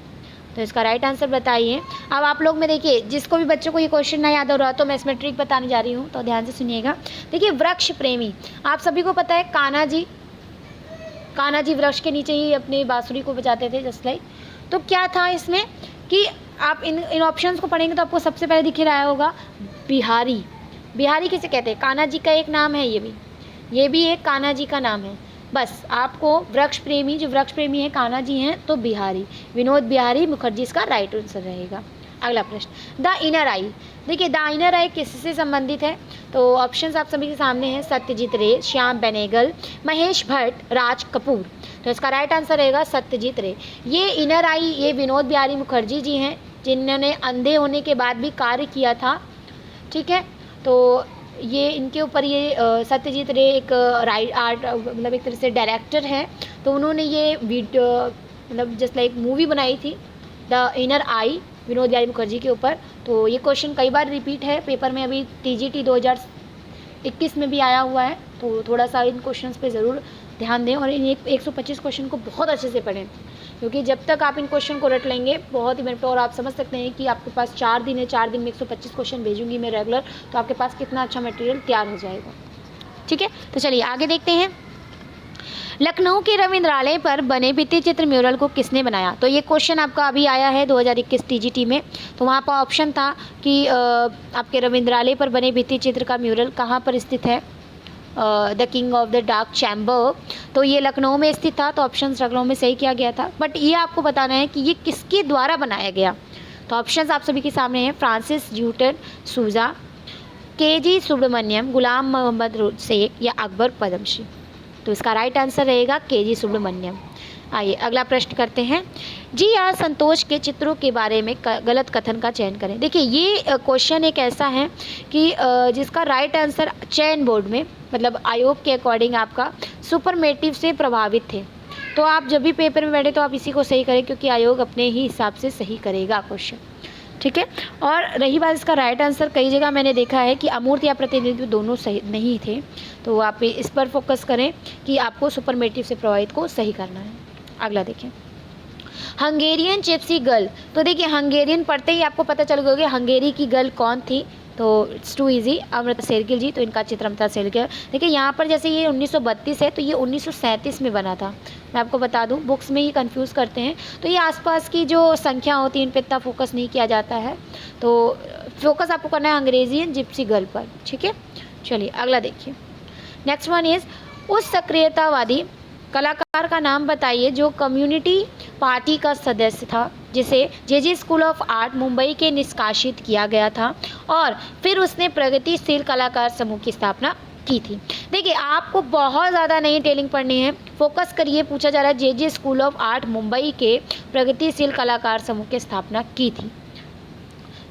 तो इसका राइट आंसर बताइए। अब आप लोग में देखिए, जिसको भी बच्चों को ये क्वेश्चन ना याद हो रहा तो मैं इसमें ट्रिक बताने जा रही हूँ, तो ध्यान से सुनिएगा। देखिए, वृक्ष प्रेमी, आप सभी को पता है कान्हा जी वृक्ष के नीचे ही अपनी बांसुरी को बजाते थे, जस्ट लाइक। तो क्या था इसमें कि आप इन ऑप्शंस को पढ़ेंगे तो आपको सबसे पहले दिख रहा होगा बिहारी। बिहारी किसे कहते हैं? कान्हा जी का एक नाम है, ये भी एक कान्हा जी का नाम है। बस आपको वृक्ष प्रेमी, जो वृक्ष प्रेमी है कान्हा जी हैं, तो बिहारी, विनोद बिहारी मुखर्जी इसका राइट आंसर रहेगा। अगला प्रश्न, द इनर आई। देखिए, द इनर आई किससे संबंधित है? तो ऑप्शंस आप सभी के सामने हैं, सत्यजीत रे, श्याम बेनेगल, महेश भट्ट, राज कपूर। तो इसका राइट आंसर रहेगा सत्यजीत रे। ये इनर आई, ये विनोद बिहारी मुखर्जी जी हैं, जिन्होंने अंधे होने के बाद भी कार्य किया था, ठीक है। तो ये इनके ऊपर ये सत्यजीत रे एक आर्ट मतलब एक तरह से डायरेक्टर हैं, तो उन्होंने ये वीडियो मतलब जस्ट लाइक मूवी बनाई थी द इनर आई, विनोद बिहारी मुखर्जी के ऊपर। तो ये क्वेश्चन कई बार रिपीट है पेपर में, अभी TGT 2021 में भी आया हुआ है, तो थोड़ा सा इन क्वेश्चंस पे ज़रूर ध्यान दें और इन 125 क्वेश्चन को बहुत अच्छे से पढ़ें, क्योंकि जब तक आप इन क्वेश्चन को रट लेंगे बहुत ही बेनिफिट। और आप समझ सकते हैं कि आपके पास 4 दिन है, 4 दिन में 125 क्वेश्चन भेजूंगी मैं रेगुलर, तो आपके पास कितना अच्छा मटेरियल तैयार हो जाएगा, ठीक है। तो चलिए आगे देखते हैं। लखनऊ के रविंद्रालय पर बने भित्ति चित्र म्यूरल को किसने बनाया? तो ये क्वेश्चन आपका अभी आया है 2021 TGT में। तो वहाँ पर ऑप्शन था कि आपके रविंद्रालय पर बने भित्ति चित्र का म्यूरल कहाँ पर स्थित है? The king of the dark chamber, तो ये लखनऊ में स्थित था, तो ऑप्शन लखनऊ में सही किया गया था। बट ये आपको बताना है कि ये किसके द्वारा बनाया गया। तो ऑप्शंस आप सभी के सामने हैं, फ्रांसिस न्यूटन सूजा, KG सुब्रमण्यम, गुलाम मोहम्मद शेख या अकबर पद्मश्री। तो इसका राइट आंसर रहेगा KG सुब्रमण्यम। आइए अगला प्रश्न करते हैं। GR संतोष के चित्रों के बारे में गलत कथन का चयन करें। देखिए, ये क्वेश्चन एक ऐसा है कि जिसका राइट आंसर चयन बोर्ड में मतलब आयोग के अकॉर्डिंग आपका सुपरमेटिव से प्रभावित थे। तो आप जब भी पेपर में बैठे तो आप इसी को सही करें, क्योंकि आयोग अपने ही हिसाब से सही करेगा क्वेश्चन, ठीक है। और रही बात इसका राइट आंसर, कई जगह मैंने देखा है कि अमूर्त या प्रतिनिधित्व दोनों सही नहीं थे, तो आप इस पर फोकस करें कि आपको सुपरमेटिव से प्रभावित को सही करना है। अगला देखें, हंगेरियन जिप्सी गर्ल। तो देखिए, हंगेरियन पढ़ते ही आपको पता चल गया हंगेरी की गर्ल कौन थी। तो it's too easy, Amrita Shergil ji, तो इनका चित्र अमृता शेरगिल। देखिए यहाँ पर जैसे ये 1932 है, तो ये 1937 में बना था। मैं आपको बता दूं, बुक्स में ही कंफ्यूज करते हैं, तो ये आसपास की जो संख्या होती है इन पर इतना फोकस नहीं किया जाता है, तो फोकस आपको करना है अंग्रेजियन जिप्सी गर्ल पर, ठीक है। चलिए अगला देखिए, नेक्स्ट वन इज, उस सक्रियतावादी कलाकार का नाम बताइए जो कम्युनिटी पार्टी का सदस्य था, जिसे JJ school of art Mumbai के निष्कासित किया गया था और फिर उसने प्रगतिशील कलाकार समूह की स्थापना की थी। देखिए, आपको बहुत ज़्यादा नहीं टेलिंग पढ़नी है, फोकस करिए। पूछा जा रहा है JJ school of art Mumbai के प्रगतिशील कलाकार समूह की स्थापना की थी।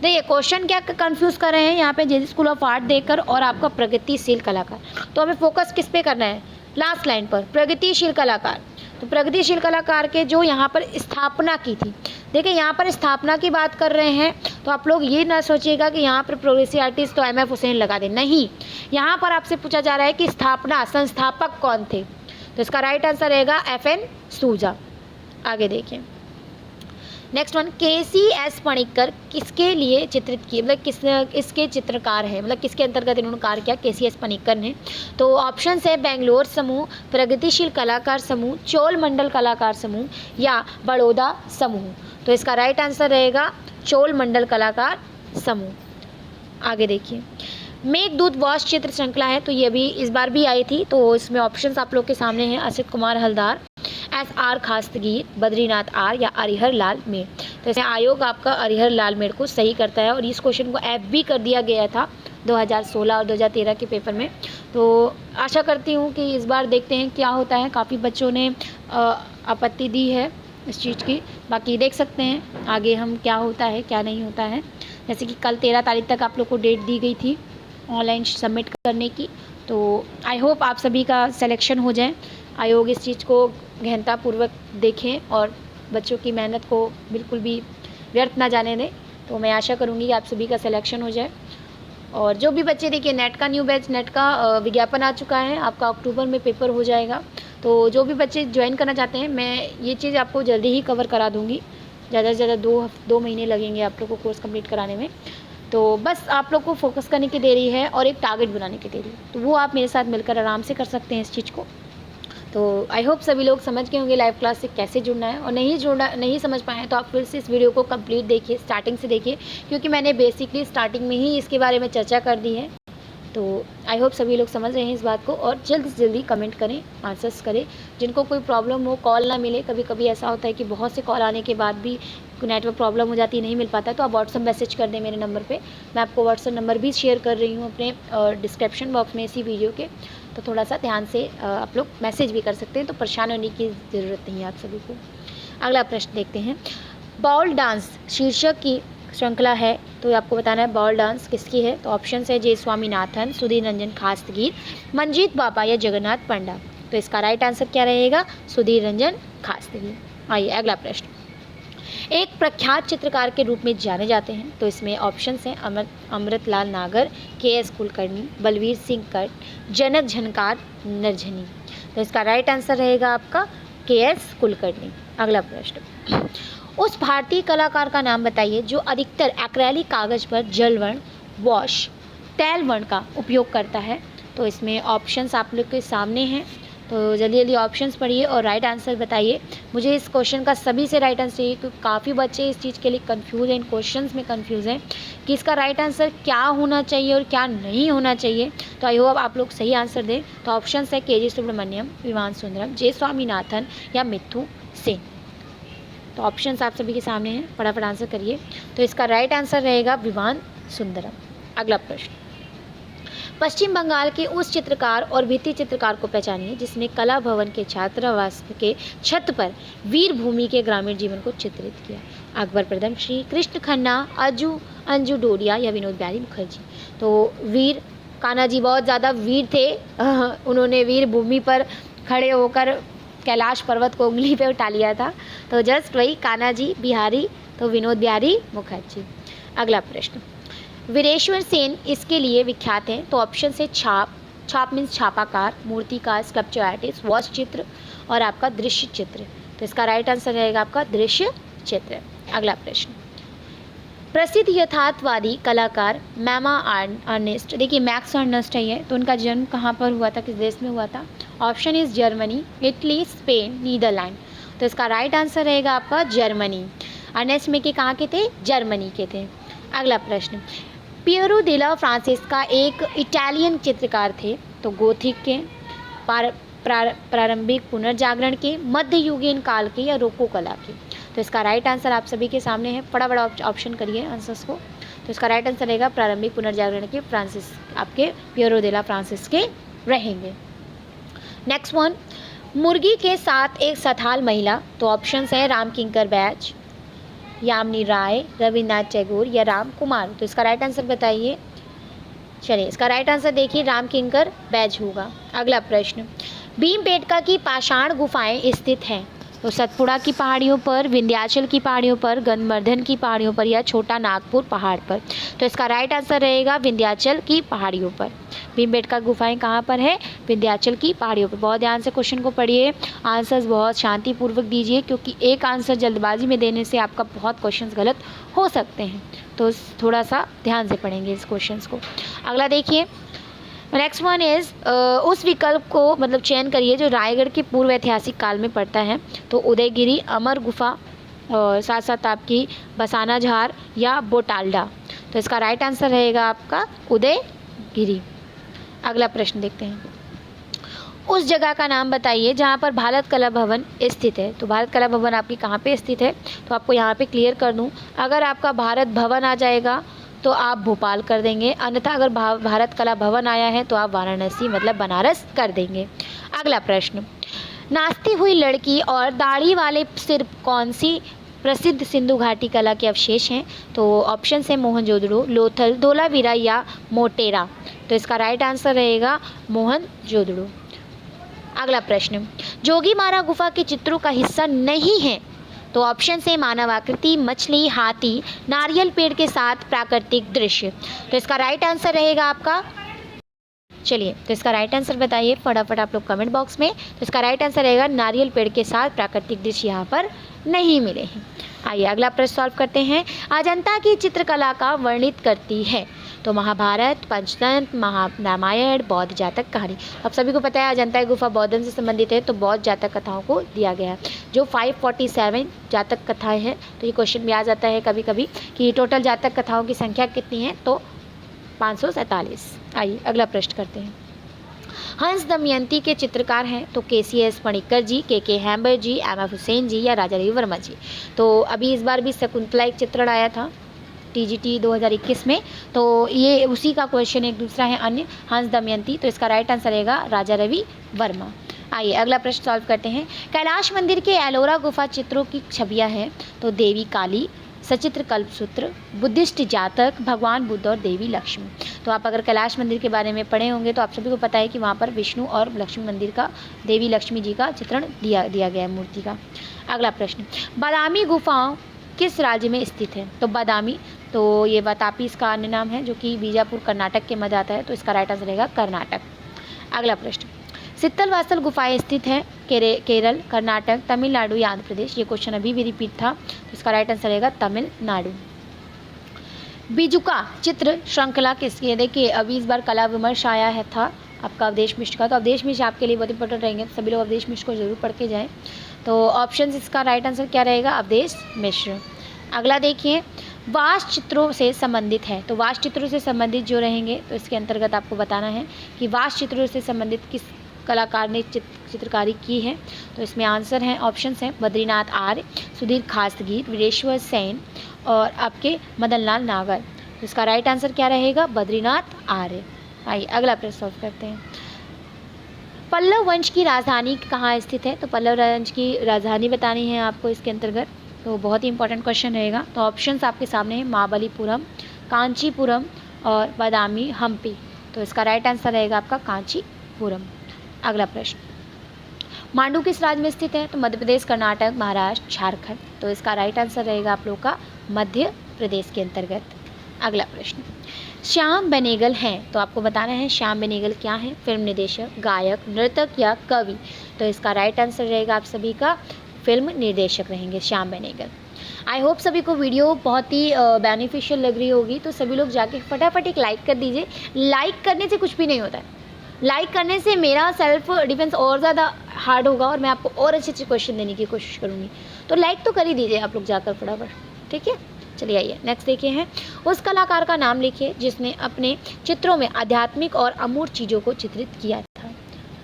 देखिए, क्वेश्चन क्या कंफ्यूज कर रहे हैं यहाँ पे, JJ स्कूल ऑफ आर्ट देकर और आपका प्रगतिशील कलाकार, तो हमें फोकस किस पे करना है? लास्ट लाइन पर, प्रगतिशील कलाकार। तो प्रगतिशील कलाकार के जो यहाँ पर स्थापना की थी, देखिए यहाँ पर स्थापना की बात कर रहे हैं, तो आप लोग ये ना सोचिएगा कि यहाँ पर प्रोग्रेसिव आर्टिस्ट तो MF हुसैन लगा दें, नहीं। यहाँ पर आपसे पूछा जा रहा है कि स्थापना संस्थापक कौन थे, तो इसका राइट आंसर रहेगा FN सूजा। आगे देखिए, नेक्स्ट वन, KCS पणिक्कर किसके लिए चित्रित किए, मतलब इसके चित्रकार है, मतलब किसके अंतर्गत इन्होंने कार्य किया KCS पणिक्कर ने। तो ऑप्शन है बेंगलोर समूह, प्रगतिशील कलाकार समूह, चोल मंडल कलाकार समूह या बड़ौदा समूह। तो इसका राइट आंसर रहेगा चोल मंडल कलाकार समूह। आगे देखिए, मेघदूत वॉश चित्र श्रृंखला है, तो ये भी इस बार भी आई थी, तो इसमें ऑप्शंस आप लोग के सामने हैं, असित कुमार हलदार, SR खास्तगीर, बद्रीनाथ R या हरिहर लाल मेड़। तो इसमें आयोग आपका हरिहर लाल मेड़ को सही करता है, और इस क्वेश्चन को F भी कर दिया गया था 2016 और 2013 के पेपर में। तो आशा करती हूँ कि इस बार देखते हैं क्या होता है। काफ़ी बच्चों ने आपत्ति दी है इस चीज़ की, बाकी देख सकते हैं आगे हम क्या होता है क्या नहीं होता है। जैसे कि कल 13 तारीख तक आप लोग को डेट दी गई थी ऑनलाइन सबमिट करने की, तो आई होप आप सभी का सिलेक्शन हो जाए। आयोग इस चीज़ को गहनतापूर्वक देखें और बच्चों की मेहनत को बिल्कुल भी व्यर्थ ना जाने दें। तो मैं आशा करूँगी कि आप सभी का सिलेक्शन हो जाए। और जो भी बच्चे, देखिए नेट का न्यू बैच, नेट का विज्ञापन आ चुका है, आपका अक्टूबर में पेपर हो जाएगा। तो जो भी बच्चे ज्वाइन करना चाहते हैं, मैं ये चीज़ आपको जल्दी ही कवर करा दूँगी। ज़्यादा से ज़्यादा 2 महीने लगेंगे आप लोग को कोर्स कंप्लीट कराने में। तो बस आप लोग को फोकस करने की देरी है और एक टारगेट बनाने की देरी है, तो वो आप मेरे साथ मिलकर आराम से कर सकते हैं इस चीज़ को। तो आई होप सभी लोग समझ गए होंगे लाइव क्लास से कैसे जुड़ना है, और नहीं समझ पाए हैं तो आप फिर से इस वीडियो को कंप्लीट देखिए, स्टार्टिंग से देखिए, क्योंकि मैंने बेसिकली स्टार्टिंग में ही इसके बारे में चर्चा कर दी है। तो आई होप सभी लोग समझ रहे हैं इस बात को, और जल्द से जल्दी कमेंट करें, आंसर्स करें। जिनको कोई प्रॉब्लम हो, कॉल ना मिले, कभी कभी ऐसा होता है कि बहुत से कॉल आने के बाद भी नेटवर्क प्रॉब्लम हो जाती है, नहीं मिल पाता है, तो आप व्हाट्सअप मैसेज कर दें मेरे नंबर पे। मैं आपको व्हाट्सअप नंबर भी शेयर कर रही हूँ अपने डिस्क्रिप्शन बॉक्स में इसी वीडियो के, तो थोड़ा सा ध्यान से आप लोग मैसेज भी कर सकते हैं, तो परेशान होने की ज़रूरत नहीं है आप सभी को। अगला प्रश्न देखते हैं। बाउल डांस शीर्षक की श्रृंखला है, तो आपको बताना है बाउल डांस किसकी है। तो ऑप्शन है जे स्वामीनाथन, सुधीर रंजन खास्तगीर, मंजीत बाबा या जगन्नाथ पंडा। तो इसका राइट आंसर क्या रहेगा? सुधीर रंजन खास्तगीर। आइए अगला प्रश्न। एक प्रख्यात चित्रकार के रूप में जाने जाते हैं, तो इसमें ऑप्शंस हैं अमृतलाल नागर, के.एस. कुलकर्णी, बलवीर सिंह कट, जनक झनकार, नरझनी। तो इसका राइट आंसर रहेगा आपका के.एस. कुलकर्णी। अगला प्रश्न। उस भारतीय कलाकार का नाम बताइए जो अधिकतर एक्रेलिक कागज पर जल वर्ण, वॉश, तैल वर्ण का उपयोग करता है। तो इसमें ऑप्शंस आप लोग के सामने हैं, तो जल्दी जल्दी ऑप्शंस पढ़िए और राइट आंसर बताइए। मुझे इस क्वेश्चन का सभी से राइट आंसर चाहिए, क्योंकि काफ़ी बच्चे इस चीज़ के लिए कंफ्यूज हैं, इन क्वेश्चंस में कंफ्यूज हैं कि इसका राइट आंसर क्या होना चाहिए और क्या नहीं होना चाहिए। तो आई होप आप लोग सही आंसर दें। तो ऑप्शंस है के.जी. सुब्रमण्यम, विवान सुंदरम, जे स्वामीनाथन या मिथु सेन। तो ऑप्शंस आप सभी के सामने हैं, फटाफट आंसर करिए। तो इसका राइट आंसर रहेगा विवान सुंदरम। अगला प्रश्न। पश्चिम बंगाल के उस चित्रकार और भित्ति चित्रकार को पहचानिए जिसने कला भवन के छात्रावास के छत पर वीर भूमि के ग्रामीण जीवन को चित्रित किया। अकबर प्रथम श्री, कृष्ण खन्ना, अंजू डोडिया या विनोद बिहारी मुखर्जी। तो वीर कान्हा जी बहुत ज़्यादा वीर थे, उन्होंने वीर भूमि पर खड़े होकर कैलाश पर्वत को उंगली पे उठा लिया था। तो जस्ट वही कान्हा जी बिहारी, तो विनोद बिहारी मुखर्जी। अगला प्रश्न। वीरेश्वर सेन इसके लिए विख्यात हैं। तो ऑप्शन से छाप मीन्स छापाकार, मूर्तिकार, स्कल्पचर आर्टिस्ट, वॉश चित्र और आपका दृश्य चित्र। तो इसका राइट आंसर रहेगा आपका दृश्य चित्र। अगला प्रश्न। प्रसिद्ध यथार्थवादी कलाकार मैमा अर्नेस्ट, देखिए मैक्स अर्नेस्ट है ये, तो उनका जन्म कहाँ पर हुआ था, किस देश में हुआ था? Option is Germany, Italy, Spain, Netherlands. तो इसका राइट आंसर रहेगा आपका जर्मनी। अर्नेस्ट में के कहाँ के थे? जर्मनी के थे। अगला प्रश्न। पियरो डेला फ्रांसिस्का एक इटालियन चित्रकार थे। तो गोथिक के, प्रारंभिक पुनर्जागरण के, मध्ययुगीन काल के या रोको कला के। तो इसका राइट आंसर आप सभी के सामने है, फटाफट ऑप्शन करिए आंसर्स को। तो इसका राइट आंसर रहेगा प्रारंभिक पुनर्जागरण के फ्रांसिस, आपके पियरो डेला फ्रांसिस के रहेंगे। Next one. मुर्गी के साथ एक सथाल महिला। तो ऑप्शंस हैं राम किंकर बैज, यामिनी राय, रविन्द्रनाथ टैगोर या राम कुमार। तो इसका राइट आंसर बताइए। चलिए इसका राइट आंसर देखिए राम किंकर बैज होगा। अगला प्रश्न। भीमबेटका की पाषाण गुफाएं स्थित हैं। तो सतपुड़ा की पहाड़ियों पर, विंध्याचल की पहाड़ियों पर, गंधवर्धन की पहाड़ियों पर या छोटा नागपुर पहाड़ पर। तो इसका राइट आंसर रहेगा विंध्याचल की पहाड़ियों पर। भीमबेटका गुफाएं कहाँ पर है? विंध्याचल की पहाड़ियों पर। बहुत ध्यान से क्वेश्चन को पढ़िए, आंसर्स बहुत शांतिपूर्वक दीजिए, क्योंकि एक आंसर जल्दबाजी में देने से आपका बहुत क्वेश्चन गलत हो सकते हैं, तो थोड़ा सा ध्यान से पढ़ेंगे इस क्वेश्चन को। अगला देखिए। नेक्स्ट वन इज़ उस विकल्प को मतलब चयन करिए जो रायगढ़ के पूर्व ऐतिहासिक काल में पड़ता है। तो उदयगिरी, अमर गुफा और साथ साथ आपकी बसाना झार या बोटाल्डा। तो इसका राइट आंसर रहेगा आपका उदयगिरी। अगला प्रश्न देखते हैं। उस जगह का नाम बताइए जहाँ पर भारत कला भवन स्थित है। तो भारत कला भवन आपकी कहाँ पे स्थित है? तो आपको यहाँ पे क्लियर कर दूँ, अगर आपका भारत भवन आ जाएगा तो आप भोपाल कर देंगे, अन्यथा अगर भारत कला भवन आया है तो आप वाराणसी मतलब बनारस कर देंगे। अगला प्रश्न। नाचती हुई लड़की और दाढ़ी वाले सिर कौन सी प्रसिद्ध सिंधु घाटी कला के अवशेष हैं? तो ऑप्शन है मोहनजोदड़ो, लोथल, धोलावीरा या मोटेरा। तो इसका राइट आंसर रहेगा मोहनजोदड़ो। अगला प्रश्न। जोगीमारा गुफा के चित्रों का हिस्सा नहीं है। तो ऑप्शन से मानव आकृति, मछली, हाथी, नारियल पेड़ के साथ प्राकृतिक दृश्य। तो इसका राइट आंसर रहेगा आपका, चलिए तो इसका राइट आंसर बताइए फटाफट आप लोग कमेंट बॉक्स में। तो इसका राइट आंसर रहेगा नारियल पेड़ के साथ प्राकृतिक दृश्य यहाँ पर नहीं मिले हैं। आइए अगला प्रश्न सॉल्व करते हैं। अजंता की चित्रकला का वर्णित करती है। तो महाभारत, पंचतंत्र, रामायण, बौद्ध जातक कहानी। अब सभी को पता है अजंता की गुफा बौद्ध धर्म से संबंधित है, तो बौद्ध जातक कथाओं को दिया गया है। जो 547 जातक कथाएं हैं, तो ये क्वेश्चन भी आ जाता है कभी कभी कि टोटल जातक कथाओं की संख्या कितनी है, तो 547। आइए अगला प्रश्न करते हैं। हंस दमयंती के चित्रकार हैं तो KCS पणिक्कर जी, KK हैम्बर जी, MF हुसैन जी या राजा रवि वर्मा जी। तो अभी इस बार भी शकुंतला एक चित्रण आया था TGT 2021 में, तो ये उसी का क्वेश्चन एक दूसरा है अन्य हंस दमयंती, तो इसका राइट आंसर रहेगा राजा रवि वर्मा। आइए अगला प्रश्न सॉल्व करते हैं। कैलाश मंदिर के एलोरा गुफा चित्रों की छवियां हैं तो देवी काली, सचित्र कल्पसूत्र, बुद्धिस्ट जातक, भगवान बुद्ध और देवी लक्ष्मी। तो आप अगर कैलाश मंदिर के बारे में पढ़े होंगे तो आप सभी को पता है कि वहाँ पर विष्णु और लक्ष्मी मंदिर का, देवी लक्ष्मी जी का चित्रण दिया गया है मूर्ति का। अगला प्रश्न, बादामी गुफाओं किस राज्य में स्थित है। तो बादामी, तो ये वातापी इसका अन्य नाम है जो कि बीजापुर कर्नाटक के मध्य आता है, तो इसका राइट आंसर रहेगा कर्नाटक। अगला प्रश्न, सित्तल वासल गुफाएं स्थित है केरल, कर्नाटक, तमिलनाडु या आंध्र प्रदेश। ये क्वेश्चन अभी भी रिपीट था, तो इसका राइट आंसर रहेगा तमिलनाडु। बीजुका चित्र श्रृंखला किसकी है। देखिए अभी इस बार कला विमर्श आया है था आपका अवधेश मिश्र का, तो अवधेश मिश्र आपके लिए बहुत इंपॉर्टेंट रहेंगे, तो सभी लोग अवधेश मिश्र को जरूर पढ़ के जाएँ। तो ऑप्शन इसका राइट आंसर क्या रहेगा, अवधेश मिश्र। अगला देखिए, वास्तु चित्रों से संबंधित है। तो वास्तु चित्रों से संबंधित जो रहेंगे, तो इसके अंतर्गत आपको बताना है कि वास्तु चित्रों से संबंधित किस कलाकार ने चित्रकारी की है। तो इसमें आंसर हैं, ऑप्शंस हैं बद्रीनाथ आर्य, सुधीर खास्तगीर, वीरेश्वर सेन और आपके मदन लाल नागर। तो इसका राइट आंसर क्या रहेगा, बद्रीनाथ आर्य। आइए अगला प्रश्न सॉल्व करते हैं। पल्लव वंश की राजधानी कहाँ स्थित है। तो पल्लव वंश की राजधानी बतानी है आपको इसके अंतर्गत, तो बहुत ही इंपॉर्टेंट क्वेश्चन रहेगा। तो ऑप्शंस आपके सामने हैं, महाबलीपुरम, कांचीपुरम और बादामी हम्पी। तो इसका राइट आंसर रहेगा आपका कांचीपुरम। अगला प्रश्न, मांडू किस राज्य में स्थित है। तो मध्य प्रदेश, कर्नाटक, महाराष्ट्र, झारखंड। तो इसका राइट आंसर रहेगा आप लोग का मध्य प्रदेश के अंतर्गत। अगला प्रश्न, श्याम बेनेगल हैं, तो आपको बताना है श्याम बेनेगल क्या है। फिल्म निर्देशक, गायक, नर्तक या कवि। तो इसका राइट आंसर रहेगा आप सभी का फिल्म निर्देशक रहेंगे श्याम बेनेगल। आई होप सभी को वीडियो बहुत ही बेनिफिशियल लग रही होगी, तो सभी लोग जाके फटाफट एक लाइक कर दीजिए। लाइक करने से कुछ भी नहीं होता है, लाइक करने से मेरा सेल्फ डिफेंस और ज़्यादा हार्ड होगा और मैं आपको और अच्छे अच्छे क्वेश्चन देने की कोशिश करूँगी। तो लाइक तो कर ही दीजिए आप लोग जाकर फटाफट, ठीक है। चलिए आइए नेक्स्ट देखिए हैं, उस कलाकार का नाम लिखिए जिसने अपने चित्रों में आध्यात्मिक और अमूर्त चीज़ों को चित्रित किया था।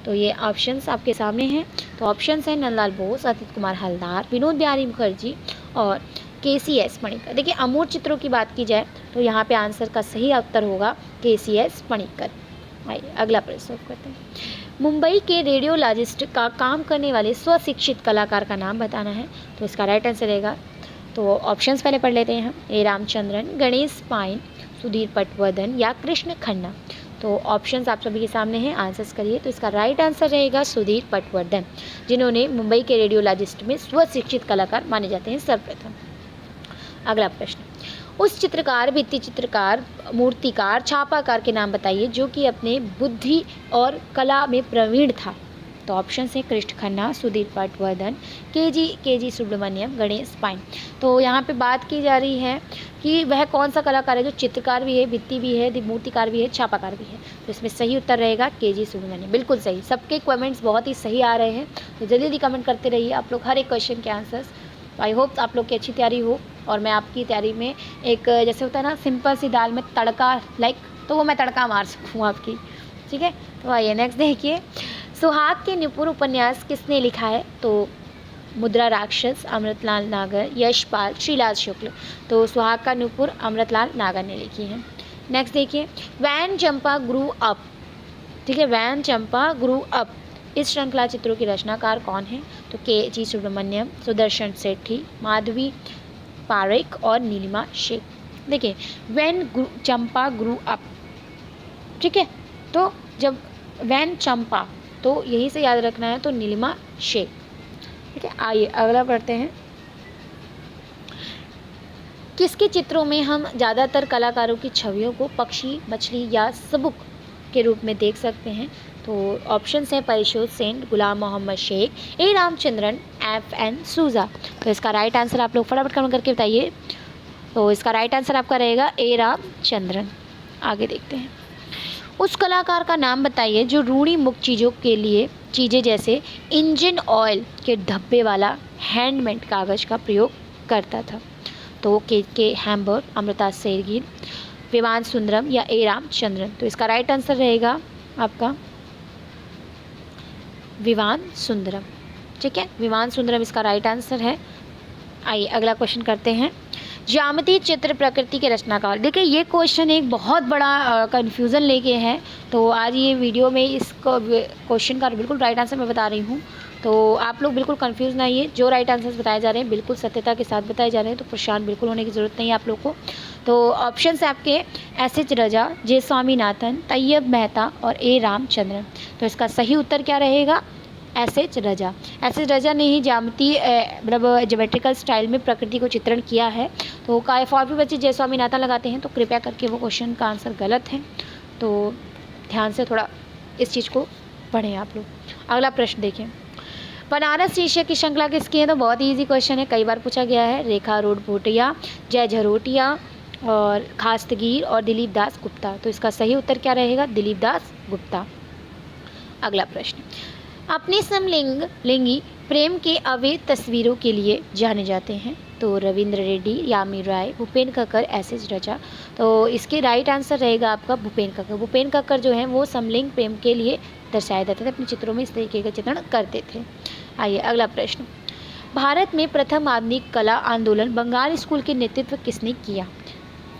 तो ये ऑप्शंस आपके सामने हैं। तो ऑप्शंस हैं नंदलाल बोस, अजित कुमार हलदार, विनोद बिहारी मुखर्जी और KCS पणिक्कर। देखिए अमूर्त चित्रों की बात की जाए तो यहाँ पे आंसर का सही उत्तर होगा KCS पणिक्कर। आइए अगला प्रश्न करते हैं। मुंबई के रेडियोलॉजिस्ट का काम करने वाले स्वशिक्षित कलाकार का नाम बताना है। तो इसका राइट आंसर रहेगा, तो ऑप्शंस पहले पढ़ लेते हैं हम, A रामचंद्रन, गणेश पाइन, सुधीर पटवर्धन या कृष्ण खन्ना। तो ऑप्शंस आप सभी के सामने हैं, आंसर्स करिए। तो इसका राइट आंसर रहेगा सुधीर पटवर्धन, जिन्होंने मुंबई के रेडियोलॉजिस्ट में स्वशिक्षित कलाकार माने जाते हैं सर्वप्रथम। अगला प्रश्न, उस चित्रकार, भित्ति चित्रकार, मूर्तिकार, छापाकार के नाम बताइए जो कि अपने बुद्धि और कला में प्रवीण था। तो ऑप्शन है कृष्ण खन्ना, सुधीर पटवर्धन, के जी सुब्रमण्यम, गणेश पाइन। तो यहाँ पे बात की जा रही है कि वह कौन सा कलाकार है जो चित्रकार भी है, भित्ति भी है, मूर्तिकार भी है, छापाकार भी है। तो इसमें सही उत्तर रहेगा के जी सुब्रमण्यम। बिल्कुल सही, सबके कमेंट्स बहुत ही सही आ रहे हैं, तो जल्दी जल्दी कमेंट करते रहिए आप लोग हर एक क्वेश्चन के आंसर्स। तो आई होप आप लोग की अच्छी तैयारी हो और मैं आपकी तैयारी में एक जैसे होता है ना सिंपल सी दाल में तड़का तो वो मैं तड़का मार सकूँ आपकी, ठीक है। तो आइए नेक्स्ट देखिए, सुहाग के निपुण उपन्यास किसने लिखा है। तो मुद्रा राक्षस, अमृतलाल नागर, यशपाल, श्रीलाल शुक्ल। तो सुहाग का निपुण अमृतलाल नागर ने लिखी है। नेक्स्ट देखिए, वैन चंपा ग्रू अप, ठीक है, वैन चंपा ग्रू अप, इस श्रृंखला चित्रों की रचनाकार कौन है। तो के जी सुब्रमण्यम, सुदर्शन सेठी, माधवी पारेख और नीलिमा शेख। देखिए वैन चंपा ग्रू अप, ठीक है, तो जब वैन चंपा तो यही से याद रखना है, तो नीलिमा शेख, ठीक है। आइए अगला पढ़ते हैं, किसके चित्रों में हम ज़्यादातर कलाकारों की छवियों को पक्षी, मछली या सबुक के रूप में देख सकते हैं। तो ऑप्शंस हैं परिशोध सेन, गुलाम मोहम्मद शेख, ए रामचंद्रन, FN सूजा। तो इसका राइट आंसर आप लोग फटाफट कमेंट करके बताइए। तो इसका राइट आंसर आपका रहेगा ए रामचंद्रन। आगे देखते हैं। उस कलाकार का नाम बताइए जो रूढ़ि मुक्त चीज़ें जैसे इंजन ऑयल के धब्बे वाला हैंडमेड कागज़ का प्रयोग करता था। तो के हैम्बर्ग, अमृता शेरगिल, विमान सुंदरम या ए रामचंद्रन। तो इसका राइट आंसर रहेगा आपका विमान सुंदरम। ठीक है, विमान सुंदरम इसका राइट आंसर है। आइए अगला क्वेश्चन करते हैं। ज्यामितीय चित्र प्रकृति के रचनाकार। देखिए ये क्वेश्चन एक बहुत बड़ा कन्फ्यूज़न लेके है। तो आज ये वीडियो में इस क्वेश्चन का बिल्कुल राइट आंसर मैं बता रही हूँ। तो आप लोग बिल्कुल कंफ्यूज ना आइए। जो राइट आंसर्स बताए जा रहे हैं बिल्कुल सत्यता के साथ बताए जा रहे हैं। तो परेशान बिल्कुल होने की ज़रूरत नहीं है आप लोग को। तो ऑप्शन है आपके SH रजा, जे स्वामीनाथन, तैयब मेहता और ए रामचंद्रन। तो इसका सही उत्तर क्या रहेगा? SH रजा। SH रजा ने ही ज्यामितीय मतलब ज्योमेट्रिकल स्टाइल में प्रकृति को चित्रण किया है। तो और भी बच्चे जय स्वामीनाथन लगाते हैं तो कृपया करके वो क्वेश्चन का आंसर गलत है। तो ध्यान से थोड़ा इस चीज़ को पढ़ें आप लोग। अगला प्रश्न देखें। बनारस शीर्षक की श्रृंखला किसकी है? तो बहुत ही ईजी क्वेश्चन है, कई बार पूछा गया है। रेखा रोड भोटिया, जय झरोटिया और खास्तगीर और दिलीप दास गुप्ता। तो इसका सही उत्तर क्या रहेगा? दिलीप दास गुप्ता। अगला प्रश्न। अपनी समलिंगी प्रेम के अवैध तस्वीरों के लिए जाने जाते हैं। तो रविंद्र रेड्डी, यामी राय, भूपेन कक्कर, SH रजा। तो इसके राइट आंसर रहेगा आपका भूपेन कक्कर। भूपेन कक्कर जो है वो समलिंग प्रेम के लिए दर्शाए जाते थे, अपने चित्रों में इस तरीके का चित्रण करते थे। आइए अगला प्रश्न। भारत में प्रथम आधुनिक कला आंदोलन बंगाल स्कूल के नेतृत्व किसने किया?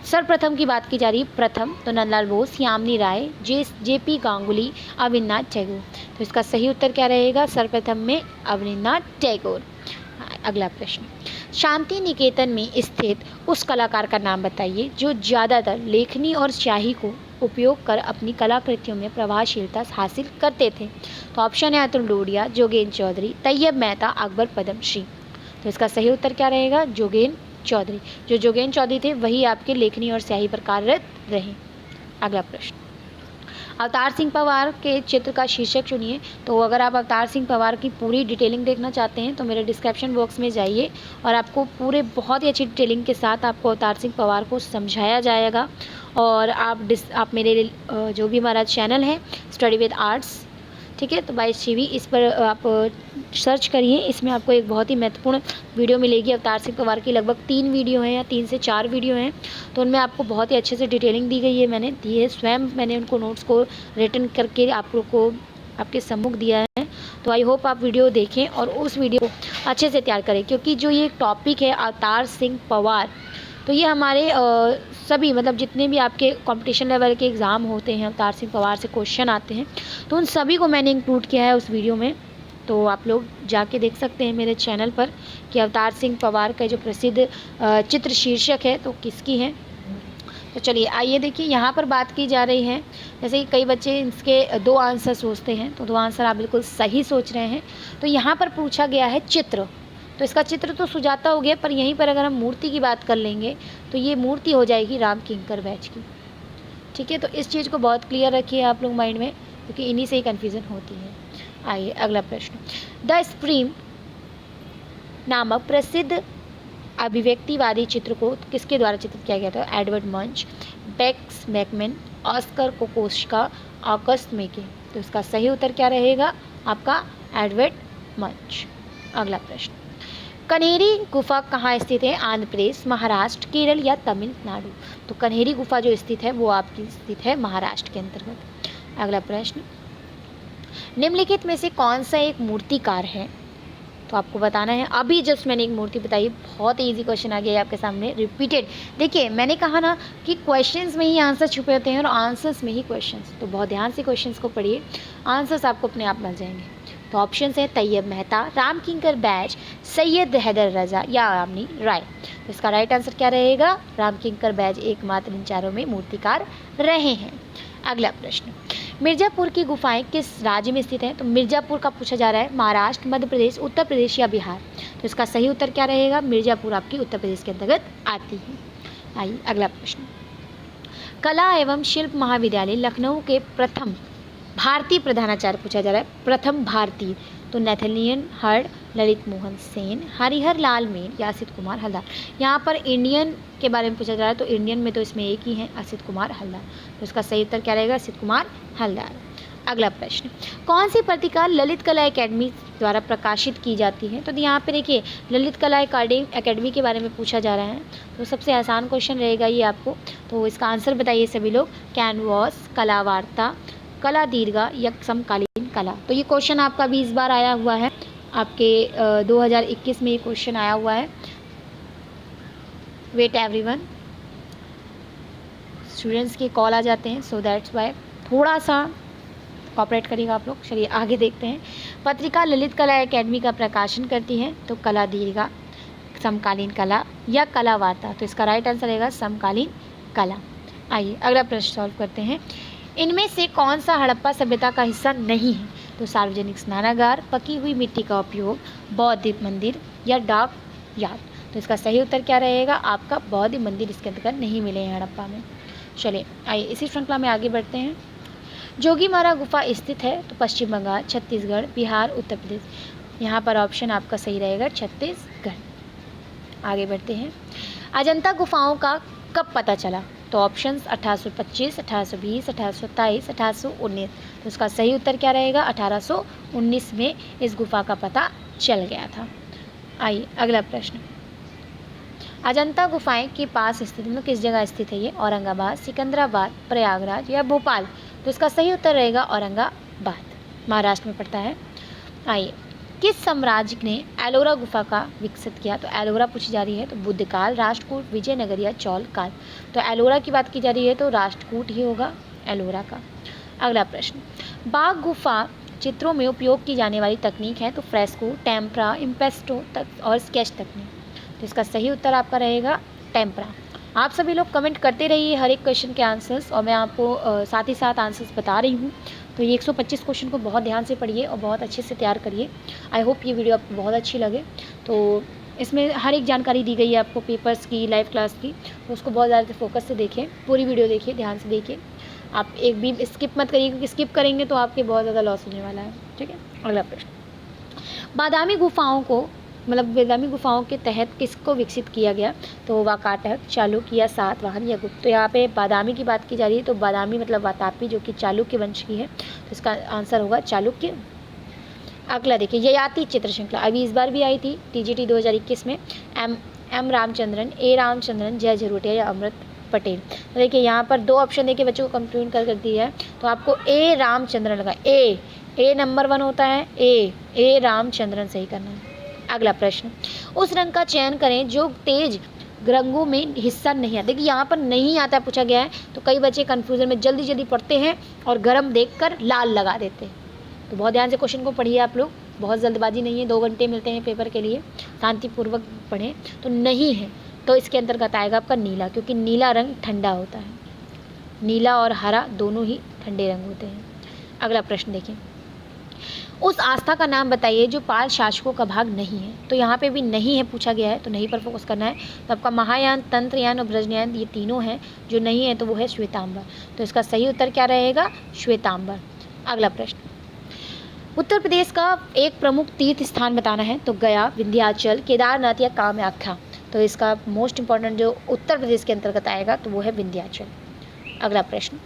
सर्वप्रथम की बात की जा रही है। प्रथम तो नंदलाल बोस, यामिनी राय, JP गांगुली, अविनाश टैगोर। तो इसका सही उत्तर क्या रहेगा? सर्वप्रथम में अविनाश टैगोर। अगला प्रश्न। शांति निकेतन में स्थित उस कलाकार का नाम बताइए जो ज़्यादातर लेखनी और स्याही को उपयोग कर अपनी कलाकृतियों में प्रभावशीलता हासिल करते थे। तो ऑप्शन है अतुल डोडिया, जोगेन चौधरी, तैयब मेहता, अकबर पद्मश्री। तो इसका सही उत्तर क्या रहेगा? जोगेन चौधरी। जो जोगेन चौधरी थे वही आपके लेखनी और स्याही पर कार्यरत रहे। अगला प्रश्न। अवतार सिंह पवार के चित्र का शीर्षक चुनिए। तो अगर आप अवतार सिंह पवार की पूरी डिटेलिंग देखना चाहते हैं तो मेरे डिस्क्रिप्शन बॉक्स में जाइए और आपको पूरे बहुत ही अच्छी डिटेलिंग के साथ आपको अवतार सिंह पवार को समझाया जाएगा। और आप मेरे जो भी हमारा चैनल है स्टडी विद आर्ट्स, ठीक है, तो बाय CV इस पर आप सर्च करिए। इसमें आपको एक बहुत ही महत्वपूर्ण वीडियो मिलेगी। अवतार सिंह पवार की लगभग 3 वीडियो हैं या 3 से 4 वीडियो हैं। तो उनमें आपको बहुत ही अच्छे से डिटेलिंग दी गई है। मैंने दी है, स्वयं मैंने उनको नोट्स को रिटन करके आप लोग को आपके सम्मुख दिया है। तो आई होप आप वीडियो देखें और उस वीडियो को अच्छे से तैयार करें, क्योंकि जो ये टॉपिक है अवतार सिंह पवार, तो ये हमारे सभी मतलब जितने भी आपके कंपटीशन लेवल के एग्ज़ाम होते हैं अवतार सिंह पवार से क्वेश्चन आते हैं, तो उन सभी को मैंने इंक्लूड किया है उस वीडियो में। तो आप लोग जाके देख सकते हैं मेरे चैनल पर कि अवतार सिंह पवार का जो प्रसिद्ध चित्र शीर्षक है तो किसकी है। तो चलिए आइए देखिए, यहाँ पर बात की जा रही है जैसे कि कई बच्चे इसके 2 आंसर सोचते हैं, तो 2 आंसर आप बिल्कुल सही सोच रहे हैं। तो यहाँ पर पूछा गया है चित्र, तो इसका चित्र तो सुजाता हो गया, पर यहीं पर अगर हम मूर्ति की बात कर लेंगे तो ये मूर्ति हो जाएगी राम किंकर बैच की। ठीक है, तो इस चीज़ को बहुत क्लियर रखिए आप लोग माइंड में, क्योंकि इन्हीं से ही कन्फ्यूज़न होती है। आइए अगला प्रश्न। द स्प्रीम नामक प्रसिद्ध अभिव्यक्तिवादी चित्र को किसके द्वारा चित्रित किया गया था? एडवर्ड मंच, bakes McMahon, Oscar Kokoschka, August मेके। तो इसका सही उत्तर क्या रहेगा आपका? एडवर्ड मंच। अगला प्रश्न। कन्हेरी गुफा कहाँ स्थित है? आंध्र प्रदेश, महाराष्ट्र, केरल या तमिलनाडु। तो कन्हेरी गुफा जो स्थित है वो आपकी स्थित है महाराष्ट्र के अंतर्गत। अगला प्रश्न। निम्नलिखित में से कौन सा एक मूर्तिकार है? तो आपको बताना है। अभी जस्ट मैंने एक मूर्ति बताई, बहुत ही ईजी क्वेश्चन आ गया है आपके सामने, रिपीटेड। देखिए मैंने कहा ना कि क्वेश्चंस में ही आंसर छुपे होते हैं और आंसर्स में ही क्वेश्चंस, तो बहुत ध्यान से क्वेश्चंस को पढ़िए, आंसर्स आपको अपने आप मिल जाएंगे। तो ऑप्शन है तैयब मेहता, राम किंकर बैच, सैयद हैदर रजा या यामिनी राय। तो इसका राइट आंसर क्या रहेगा? राम किंकर बैच एकमात्र इन चारों में मूर्तिकार रहे हैं। अगला प्रश्न। मिर्ज़ापुर की गुफाएं किस राज्य में स्थित हैं? तो मिर्ज़ापुर का पूछा जा रहा है महाराष्ट्र, मध्य प्रदेश, उत्तर प्रदेश या बिहार। तो इसका सही उत्तर क्या रहेगा? मिर्ज़ापुर आपकी उत्तर प्रदेश के अंतर्गत आती है। आइए अगला प्रश्न। कला एवं शिल्प महाविद्यालय लखनऊ के प्रथम भारतीय प्रधानाचार्य पूछा जा रहा है, प्रथम भारतीय, तो नेथेलियन हर्ड, ललित मोहन सेन, हरिहर लाल मेन या असित कुमार हलदार। यहाँ पर इंडियन के बारे में पूछा जा रहा है, तो इंडियन में तो इसमें एक ही है, असित कुमार हलदार। तो इसका सही उत्तर क्या रहेगा, असित कुमार हलदार। अगला प्रश्न, कौन सी पत्रिका ललित कला एकेडमी द्वारा प्रकाशित की जाती है? तो यहाँ पे देखिए ललित कला एकेडमी के बारे में पूछा जा रहा है, तो सबसे आसान क्वेश्चन रहेगा ये आपको। तो इसका आंसर बताइए सभी लोग, कैनवास, कला वार्ता, कला दीर्घा या समकालीन कला। तो ये क्वेश्चन आपका 20 बार आया हुआ है, आपके 2021 में ये क्वेश्चन आया हुआ है। वेट एवरीवन, स्टूडेंट्स के कॉल आ जाते हैं, सो दैट्स वाई थोड़ा सा कॉपरेट करिएगा आप लोग। चलिए आगे देखते हैं। पत्रिका ललित कला एकेडमी का प्रकाशन करती है, तो कला दीर्घा, समकालीन कला या कला वार्ता। तो इसका राइट आंसर रहेगा समकालीन कला। आइए अगला प्रश्न सॉल्व करते हैं। इनमें से कौन सा हड़प्पा सभ्यता का हिस्सा नहीं है? तो सार्वजनिक स्नानागार, पकी हुई मिट्टी का उपयोग, बौद्ध मंदिर या डाक यार्ड। तो इसका सही उत्तर क्या रहेगा आपका, बौद्ध मंदिर इसके अंतर्गत नहीं मिले हैं हड़प्पा में। चलिए आइए इसी श्रृंखला में आगे बढ़ते हैं। जोगीमारा गुफा स्थित है, तो पश्चिम बंगाल, छत्तीसगढ़, बिहार, उत्तर प्रदेश। यहाँ पर ऑप्शन आपका सही रहेगा छत्तीसगढ़। आगे बढ़ते हैं। अजंता गुफाओं का कब पता चला? तो ऑप्शंस 1825, 1820, 1827, 1819। तो इसका सही उत्तर क्या रहेगा, 1819 में इस गुफा का पता चल गया था। आइए अगला प्रश्न। अजंता गुफाएं के पास स्थित, मतलब किस जगह स्थित है ये? औरंगाबाद, सिकंदराबाद, प्रयागराज या भोपाल। तो इसका सही उत्तर रहेगा औरंगाबाद, महाराष्ट्र में पड़ता है। आइए, किस साम्राज्य ने एलोरा गुफा का विकसित किया? तो एलोरा पूछी जा रही है, तो बुद्ध काल, राष्ट्रकूट, विजयनगर या चौल काल। तो एलोरा की बात की जा रही है, तो राष्ट्रकूट ही होगा एलोरा का। अगला प्रश्न, बाघ गुफा चित्रों में उपयोग की जाने वाली तकनीक है, तो फ्रेस्को, टेम्परा, इम्पेस्टो तक और स्केच तकनीक। तो इसका सही उत्तर आपका रहेगा टेम्परा। आप सभी लोग कमेंट करते रहिए हर एक क्वेश्चन के आंसर्स, और मैं आपको साथ ही साथ आंसर्स बता रही हूँ। तो ये 125 क्वेश्चन को बहुत ध्यान से पढ़िए और बहुत अच्छे से तैयार करिए। आई होप ये वीडियो आपको बहुत अच्छी लगे। तो इसमें हर एक जानकारी दी गई है आपको पेपर्स की, लाइव क्लास की, तो उसको बहुत ज़्यादा फोकस से देखें, पूरी वीडियो देखिए, ध्यान से देखिए। आप एक भी स्किप मत करिए, क्योंकि स्किप करेंगे तो आपके बहुत ज़्यादा लॉस होने वाला है। ठीक है, अगला प्रश्न, बादामी गुफाओं को, मतलब बादामी गुफाओं के तहत किसको विकसित किया गया? तो वाकाटक, चालुक्य, सातवाहन या गुप्त। तो यहाँ पे बादामी की बात की जा रही है, तो बादामी मतलब वातापी, जो कि चालुक्य वंश की है। तो इसका आंसर होगा चालुक्य। अगला देखिए, ययाति चित्र श्रृंखला अभी इस बार भी आई थी TGT 2021 में। एम रामचंद्रन, ए रामचंद्रन, जय झरोटिया या अमृत पटेल। तो देखिए यहाँ पर दो ऑप्शन देके बच्चों को कंप्यूट कर दिया है, तो आपको ए रामचंद्रन लगा। ए नंबर 1 होता है, ए रामचंद्रन सही करना है। अगला प्रश्न, उस रंग का चयन करें जो तेज रंगों में हिस्सा नहीं आता। देखिए यहाँ पर नहीं आता पूछा गया है, तो कई बच्चे कन्फ्यूजन में जल्दी पढ़ते हैं और गर्म देखकर लाल लगा देते हैं। तो बहुत ध्यान से क्वेश्चन को पढ़िए आप लोग, बहुत जल्दबाजी नहीं है, 2 घंटे मिलते हैं पेपर के लिए, शांतिपूर्वक पढ़ें। तो नहीं है, तो इसके अंतर्गत आएगा आपका नीला, क्योंकि नीला रंग ठंडा होता है। नीला और हरा दोनों ही ठंडे रंग होते हैं। अगला प्रश्न देखिए, उस आस्था का नाम बताइए जो पाल शासकों का भाग नहीं है। तो यहाँ पे भी नहीं है पूछा गया है, तो नहीं पर फोकस करना है। तो आपका महायान, तंत्रयान और ब्रजयान ये तीनों हैं, जो नहीं है तो वो है श्वेतांबर। तो इसका सही उत्तर क्या रहेगा, श्वेतांबर। अगला प्रश्न, उत्तर प्रदेश का एक प्रमुख तीर्थ स्थान बताना है, तो गया, विंध्याचल, केदारनाथ या कामाख्या। तो इसका मोस्ट इंपॉर्टेंट जो उत्तर प्रदेश के अंतर्गत आएगा, तो वो है विंध्याचल। अगला प्रश्न,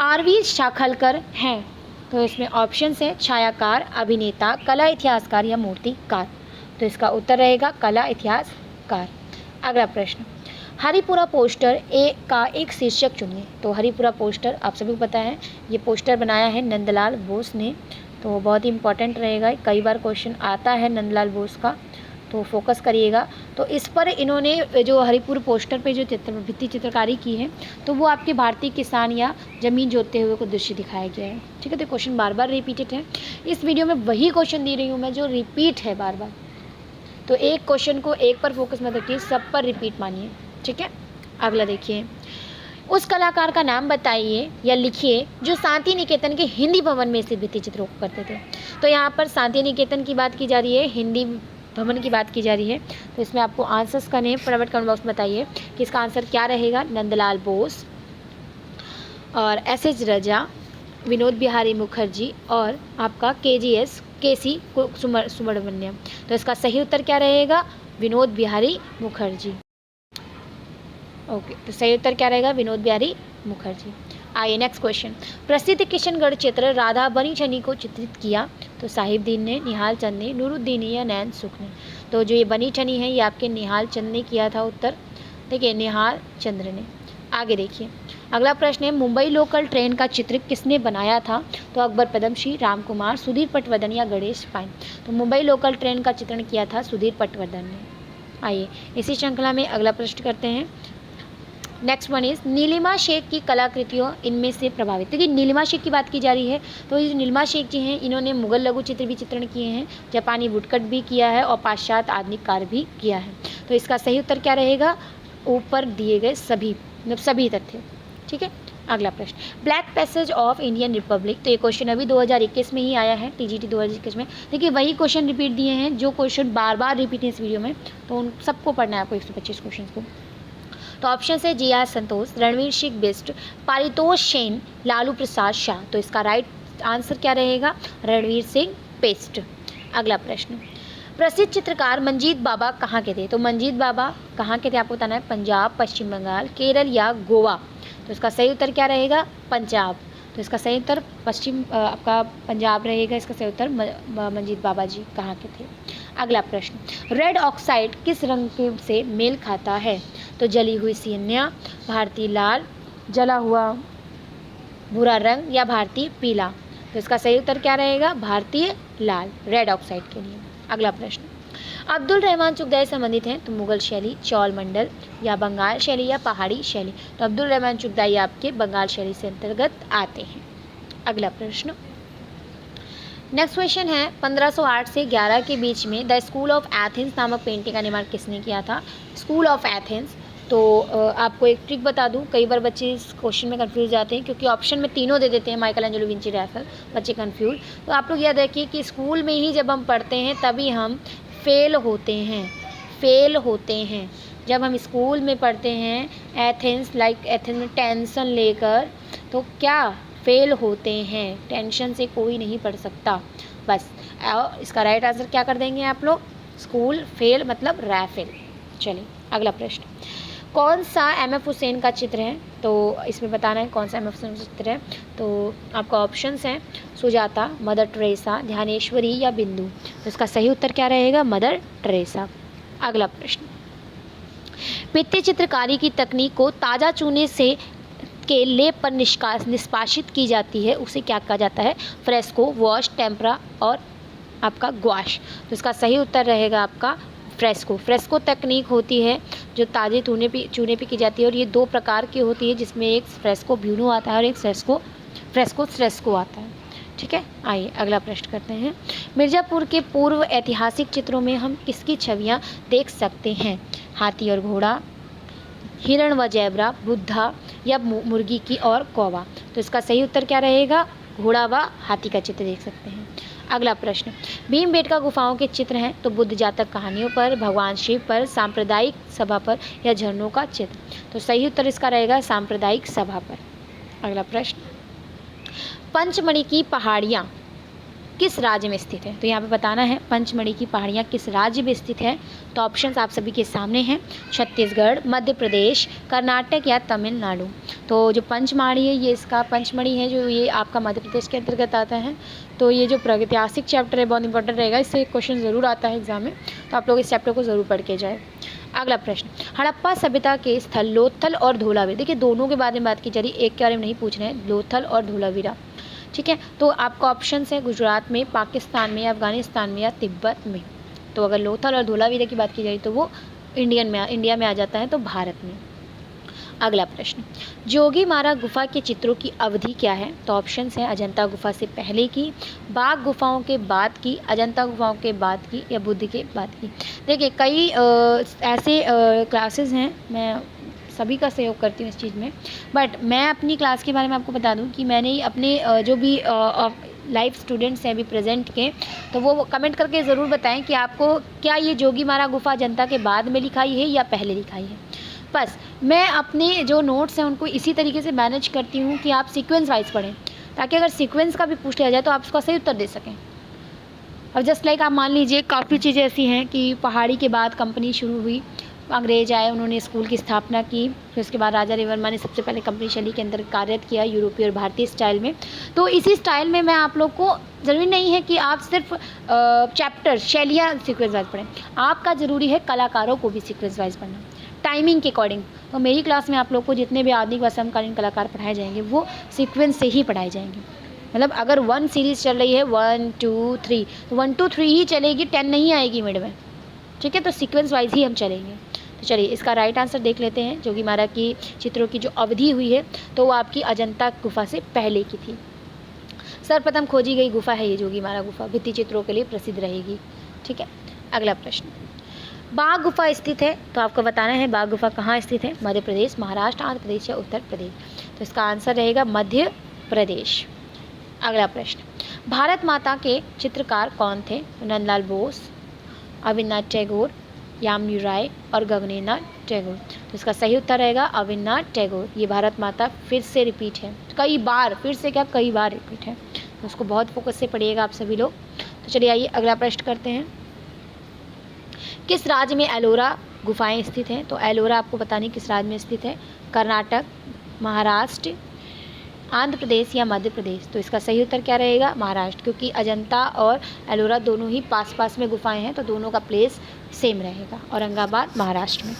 आरवी शाखलकर हैं, तो इसमें ऑप्शन है छायाकार, अभिनेता, कला इतिहासकार या मूर्तिकार। तो इसका उत्तर रहेगा कला इतिहासकार। अगला प्रश्न, हरिपुरा पोस्टर का एक शीर्षक चुनिए। तो हरिपुरा पोस्टर आप सभी को पता है, ये पोस्टर बनाया है नंदलाल बोस ने, तो बहुत ही इंपॉर्टेंट रहेगा, कई बार क्वेश्चन आता है नंदलाल बोस का, तो फोकस करिएगा। तो इस पर इन्होंने जो हरिपुर पोस्टर पे जो भित्ति चित्रकारी की है, तो वो आपके भारतीय किसान या ज़मीन जोतते हुए को दृश्य दिखाया गया है। ठीक है, तो क्वेश्चन बार बार रिपीटेड है, इस वीडियो में वही क्वेश्चन दे रही हूँ मैं जो रिपीट है बार बार। तो एक क्वेश्चन को एक पर फोकस मत रखिए, सब पर रिपीट मानिए। ठीक है, अगला देखिए, उस कलाकार का नाम बताइए या लिखिए जो शांति निकेतन के हिंदी भवन में स्थित भित्ति चित्रों को करते थे। तो यहाँ पर शांति निकेतन की बात की जा रही है, हिंदी भवन की बात की जा रही है। तो इसमें आपको आंसर्स करने हैं, फटाफट कमेंट बॉक्स में बताइए कि इसका आंसर क्या रहेगा। नंदलाल बोस और एस.एच. रजा, विनोद बिहारी मुखर्जी और आपका केसी सुब्रमण्यम। तो इसका सही उत्तर क्या रहेगा? विनोद बिहारी मुखर्जी। ओके, तो सही उत्तर क्या रहेगा? विनोद बिहारी मुखर्जी। आइए नेक्स्ट क्वेश्चन। प्रसिद्ध किशनगढ़ चित्र राधा बनी छनी को चित्रित किया? तो साहिबदीन ने, निहाल चंद ने, नूरुद्दीन या नैन सुख ने। तो जो ये बनी छनी है ये आपके निहाल चंद ने किया था उत्तर, देखिए निहाल चंद्र ने। आगे देखिए अगला प्रश्न है, मुंबई लोकल ट्रेन का चित्र किसने बनाया था? तो अकबर पदमशी, राम कुमार, सुधीर पटवर्धन या गणेश पाइन। तो मुंबई लोकल ट्रेन का चित्रण किया था सुधीर पटवर्धन ने। आइए इसी श्रृंखला में अगला प्रश्न करते हैं। Next one is Nilima Sheikh की कलाकृतियों इनमें से प्रभावित। देखिए नीलिमा शेख की बात की जा रही है, तो ये नीलिमा शेख जी हैं इन्होंने मुगल लघु चित्र भी चित्रण किए हैं, जापानी वुडकट भी किया है और पाश्चात्य आधुनिक कार्य भी किया है। तो इसका सही उत्तर क्या रहेगा? ऊपर दिए गए सभी, मतलब सभी तथ्य। ठीक है, अगला प्रश्न, black passage of Indian Republic. तो ये क्वेश्चन अभी 2021 में ही आया है, टीजीटी 2021 में। देखिए वही क्वेश्चन रिपीट दिए हैं जो क्वेश्चन बार बार रिपीट है इस वीडियो में, तो उन सबको पढ़ना है आपको 125 क्वेश्चन को। तो ऑप्शन है जी आर संतोष, रणवीर सिंह बिष्ट, पारितोष सेन, लालू प्रसाद शाह। तो इसका राइट आंसर क्या रहेगा? रणवीर सिंह बिष्ट। अगला प्रश्न, प्रसिद्ध चित्रकार मंजीत बाबा कहाँ के थे? तो मंजीत बाबा कहाँ के थे आपको बताना है, पंजाब, पश्चिम बंगाल, केरल या गोवा। तो इसका सही उत्तर क्या रहेगा? पंजाब। तो इसका सही उत्तर आपका पंजाब रहेगा। इसका सही उत्तर मंजीत बाबा जी कहाँ के थे। अगला प्रश्न, रेड ऑक्साइड किस रंग के से मेल खाता है? तो जली हुई सियन्या, भारतीय लाल, जला हुआ भूरा रंग या भारतीय पीला। तो इसका सही उत्तर क्या रहेगा? भारतीय लाल, रेड ऑक्साइड के लिए। अगला प्रश्न, अब्दुल रहमान चुगताई संबंधित हैं? तो मुगल शैली, चौल मंडल या बंगाल शैली या पहाड़ी शैली। तो अब्दुल रहमान चुगताई आपके बंगाल शैली से अंतर्गत आते हैं। अगला प्रश्न, नेक्स्ट क्वेश्चन है, 1508 से 11 के बीच में द स्कूल ऑफ एथेंस नामक पेंटिंग का निर्माण किसने किया था? School of Athens. तो आपको एक ट्रिक बता दूं, कई बार बच्चे इस क्वेश्चन में कंफ्यूज जाते हैं क्योंकि ऑप्शन में तीनों दे देते हैं, माइकल एंजेलो, विंची, रैफल, बच्चे कंफ्यूज। तो आप लोग याद रखिए कि स्कूल में ही जब हम पढ़ते हैं तभी हम फेल होते हैं। जब हम स्कूल में पढ़ते हैं एथेंस में टेंशन लेकर, तो क्या फेल होते हैं। टेंशन से कोई नहीं पढ़ सकता। बस इसका राइट आंसर क्या कर देंगे आप लोग? स्कूल, फेल मतलब रैफेल। चलिए अगला प्रश्न, कौन सा एम.एफ. हुसैन का चित्र है? तो इसमें बताना है कौन सा एम.एफ. हुसैन का चित्र है। तो आपका ऑप्शंस हैं सुजाता, मदर टेरेसा, ध्यानेश्वरी या बिंदु। तो इसका सही उत्तर क्या रहेगा? Mother Teresa. अगला प्रश्न, भित्ति चित्रकारी की तकनीक को ताज़ा चूने से के लेप पर निष्पाशित की जाती है, उसे क्या कहा जाता है? फ्रेस्को, वॉश, टेम्परा और आपका ग्वाश। तो इसका सही उत्तर रहेगा आपका फ्रेस्को। फ्रेस्को तकनीक होती है जो ताज़े चूने पे की जाती है और ये दो प्रकार की होती है, जिसमें एक फ्रेस्को ब्यूनो आता है और एक फ्रेस्को आता है। ठीक है, आइए अगला प्रश्न करते हैं। मिर्ज़ापुर के पूर्व ऐतिहासिक चित्रों में हम किसकी छवियां देख सकते हैं? हाथी और घोड़ा, हिरण व जैबरा, बुद्धा या मुर्गी की और कौवा। तो इसका सही उत्तर क्या रहेगा? घोड़ा व हाथी का चित्र देख सकते हैं। अगला प्रश्न, भीमबेटका गुफाओं के चित्र हैं? तो बुद्ध जातक कहानियों पर, भगवान शिव पर, सांप्रदायिक सभा पर या झरनों का चित्र। तो सही उत्तर इसका रहेगा सांप्रदायिक सभा पर। अगला प्रश्न, पंचमढ़ी की पहाड़ियाँ किस राज्य में स्थित है? तो यहाँ पे बताना है पंचमढ़ी की पहाड़ियाँ किस राज्य में स्थित है। तो ऑप्शंस आप सभी के सामने हैं, छत्तीसगढ़, मध्य प्रदेश, कर्नाटक या तमिलनाडु। तो जो पंचमढ़ी है ये पंचमढ़ी है जो ये आपका मध्य प्रदेश के अंतर्गत आता है। तो ये जो प्रागैतिहासिक चैप्टर है बहुत इंपॉर्टेंट रहेगा, इससे क्वेश्चन ज़रूर आता है एग्जाम में, तो आप लोग इस चैप्टर को ज़रूर पढ़ के जाए। अगला प्रश्न, हड़प्पा सभ्यता के स्थल लोथल और धोलावीरा। देखिए दोनों के बारे में बात की जा रही है, एक के बारे में नहीं पूछ रहे हैं, लोथल और धोलावीरा। ठीक है, तो आपका ऑप्शन है गुजरात में, पाकिस्तान में, अफगानिस्तान में या तिब्बत में। तो अगर लोथल और धोलावीरा की बात की जाए तो वो इंडिया में आ जाता है, तो भारत में। अगला प्रश्न, जोगीमारा गुफा के चित्रों की अवधि क्या है? तो ऑप्शंस हैं अजंता गुफा से पहले की, बाघ गुफाओं के बाद की, अजंता गुफाओं के बाद की या बुद्ध के बाद की। देखिए कई ऐसे क्लासेस हैं, मैं सभी का सहयोग करती हूँ इस चीज़ में, बट मैं अपनी क्लास के बारे में आपको बता दूँ कि मैंने अपने जो भी लाइव स्टूडेंट्स हैं अभी प्रेजेंट के, तो वो कमेंट करके ज़रूर बताएं कि आपको क्या ये जोगीमारा गुफा जनता के बाद में लिखाई है या पहले लिखाई है। बस मैं अपने जो नोट्स हैं उनको इसी तरीके से मैनेज करती हूँ कि आप सीक्वेंस वाइज पढ़ें, ताकि अगर सीक्वेंस का भी पूछ लिया जाए तो आप उसका सही उत्तर दे सकें। अब जस्ट लाइक आप मान लीजिए काफ़ी चीज़ें ऐसी हैं कि पहाड़ी के बाद कंपनी शुरू हुई, अंग्रेज आए, उन्होंने स्कूल की स्थापना की, फिर उसके बाद राजा रविवर्मा ने सबसे पहले कंपनी शैली के अंदर कार्य किया यूरोपीय और भारतीय स्टाइल में। तो इसी स्टाइल में मैं आप लोग को, ज़रूरी नहीं है कि आप सिर्फ चैप्टर शैलियाँ सीक्वेंस वाइज पढ़ें, आपका ज़रूरी है कलाकारों को भी सीक्वेंस वाइज पढ़ना टाइमिंग के अकॉर्डिंग। तो मेरी क्लास में आप लोग को जितने भी आधुनिक व समकालीन कलाकार पढ़ाए जाएंगे वो सीक्वेंस से ही पढ़ाए जाएंगे। मतलब अगर 1 सीरीज़ चल रही है 1 2 3 तो 1 2 3 ही चलेगी, 10 नहीं आएगी मिड में, ठीक है। तो सीक्वेंस वाइज ही हम चलेंगे। तो चलिए इसका राइट आंसर देख लेते हैं। जोगी मारा की चित्रों की जो अवधि हुई है तो वो आपकी अजंता गुफा से पहले की थी। सर्वप्रथम खोजी गई गुफा है ये जोगी मारा गुफा, भित्ति चित्रों के लिए प्रसिद्ध रहेगी, ठीक है। अगला प्रश्न, बाघ गुफा स्थित है, तो आपको बताना है बाघ गुफा कहाँ स्थित है, मध्य प्रदेश, महाराष्ट्र, आंध्र प्रदेश या उत्तर प्रदेश। तो इसका आंसर रहेगा मध्य प्रदेश। अगला प्रश्न, भारत माता के चित्रकार कौन थे, नंदलाल बोस, अविनाश टैगोर, यामिनी राय और गगनेन्द्रनाथ टैगोर। तो इसका सही उत्तर रहेगा अविनाश टैगोर। ये भारत माता फिर से रिपीट है, कई बार, फिर से क्या कई बार रिपीट है, तो उसको बहुत फोकस से पढ़िएगा आप सभी लोग। तो चलिए आइए अगला प्रश्न करते हैं। किस राज्य में एलोरा गुफाएं स्थित हैं, तो एलोरा आपको पता नहीं किस राज्य में स्थित है, कर्नाटक, महाराष्ट्र, आंध्र प्रदेश या मध्य प्रदेश। तो इसका सही उत्तर क्या रहेगा, महाराष्ट्र, क्योंकि अजंता और एलोरा दोनों ही पास पास में गुफाएं हैं तो दोनों का प्लेस सेम रहेगा। औरंगाबाद महाराष्ट्र में।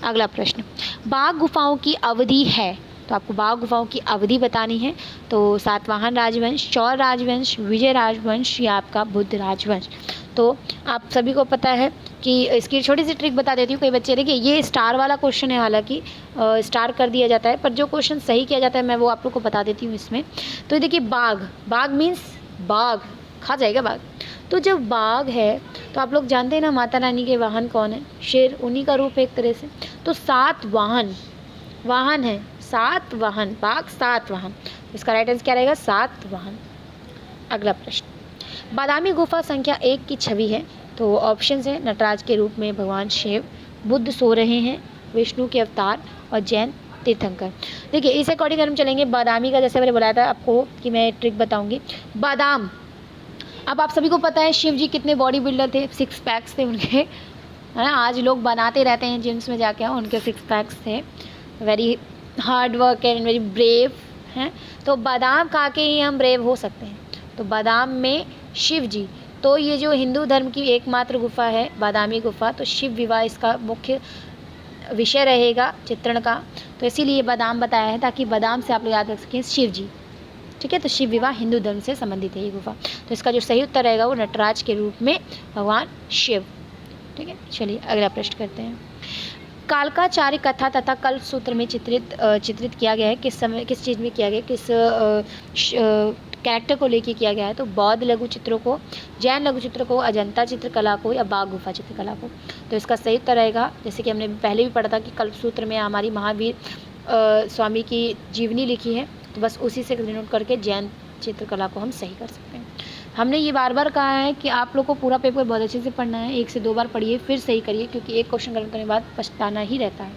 अगला प्रश्न, बाघ गुफाओं की अवधि है, तो आपको बाघ गुफाओं की अवधि बतानी है। तो सातवाहन राजवंश, चौल राजवंश, विजय राजवंश या आपका बुद्ध राजवंश। तो आप सभी को पता है कि इसकी छोटी सी ट्रिक बता देती हूँ। कई बच्चे, देखिए ये स्टार वाला क्वेश्चन है, हालांकि स्टार कर दिया जाता है, पर जो क्वेश्चन सही किया जाता है मैं वो आप लोग को बता देती हूँ इसमें। तो देखिए बाघ, बाघ मीन्स बाघ, खा जाएगा बाघ। तो जब बाघ है तो आप लोग जानते हैं ना माता रानी के वाहन कौन है, शेर, उन्हीं का रूप है एक तरह से। तो 7 वाहन, वाहन है 7 वाहन, बाघ 7 वाहन। इसका राइट आंसर क्या रहेगा, 7 वाहन। अगला प्रश्न, बादामी गुफा संख्या 1 की छवि है, तो ऑप्शंस है नटराज के रूप में भगवान शिव, बुद्ध सो रहे हैं, विष्णु के अवतार और जैन तीर्थंकर। देखिए इस अकॉर्डिंग हम चलेंगे। बादामी का जैसे मैंने बताया था आपको कि मैं ट्रिक बताऊंगी। बादाम, अब आप सभी को पता है शिव जी कितने बॉडी बिल्डर थे, 6 पैक्स थे उनके, है ना। आज लोग बनाते रहते हैं जिम्स में जाके, उनके 6 पैक्स थे। Very hard work and very brave हैं। तो बादाम खा के ही हम ब्रेव हो सकते हैं। तो बादाम में शिव जी, तो ये जो हिंदू धर्म की एकमात्र गुफा है बादामी गुफा, तो शिव विवाह इसका मुख्य विषय रहेगा चित्रण का। तो इसीलिए बादाम बताया है ताकि बादाम से आप लोग याद रख सकें शिव जी, ठीक है। तो शिव विवाह हिंदू धर्म से संबंधित है ये गुफा। तो इसका जो सही उत्तर रहेगा वो नटराज के रूप में भगवान शिव, ठीक है। चलिए अगला प्रश्न करते हैं। कालकाचार्य कथा तथा कल्पसूत्र में चित्रित किया गया है, किस समय, किस चीज़ में किया गया, किस कैरेक्टर को लेके किया गया है। तो बौद्ध लघु चित्रों को, जैन लघु चित्र को, अजंता चित्रकला को या बाघ गुफा चित्रकला को। तो इसका सही उत्तर रहेगा, जैसे कि हमने पहले भी पढ़ा था कि कल्पसूत्र में हमारी महावीर स्वामी की जीवनी लिखी है, तो बस उसी से डिनोट करके जैन चित्रकला को हम सही कर सकते हैं। हमने ये बार बार कहा है कि आप लोग को पूरा पेपर बहुत अच्छे से पढ़ना है, 1 से 2 बार पढ़िए फिर सही करिए, क्योंकि एक क्वेश्चन करने के बाद पछताना ही रहता है,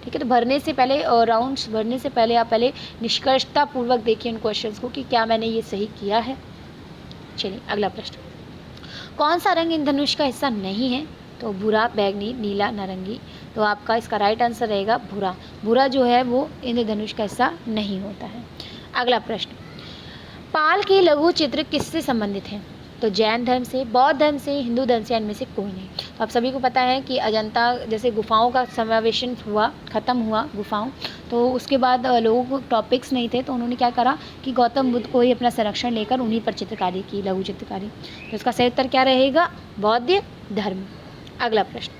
ठीक है। तो भरने से पहले और राउंड्स भरने से पहले आप पहले निष्कर्षता पूर्वक देखिए उन क्वेश्चंस को कि क्या मैंने ये सही किया है। चलिए अगला प्रश्न, कौन सा रंग इंद्रधनुष का हिस्सा नहीं है, तो भूरा, बैगनी, नीला, नारंगी। तो आपका इसका राइट आंसर रहेगा भूरा। भूरा जो है वो इंद्रधनुष का हिस्सा नहीं होता है। अगला प्रश्न, पाल के लघु चित्र किससे संबंधित हैं, तो जैन धर्म से, बौद्ध धर्म से, हिंदू धर्म से, इनमें से कोई नहीं। तो आप सभी को पता है कि अजंता जैसे गुफाओं का समावेशन हुआ, ख़त्म हुआ गुफाओं, तो उसके बाद लोगों को टॉपिक्स नहीं थे, तो उन्होंने क्या करा कि गौतम बुद्ध को ही अपना संरक्षण लेकर उन्हीं पर चित्रकारी की, लघु चित्रकारी। तो इसका सही उत्तर क्या रहेगा, बौद्ध धर्म। अगला प्रश्न,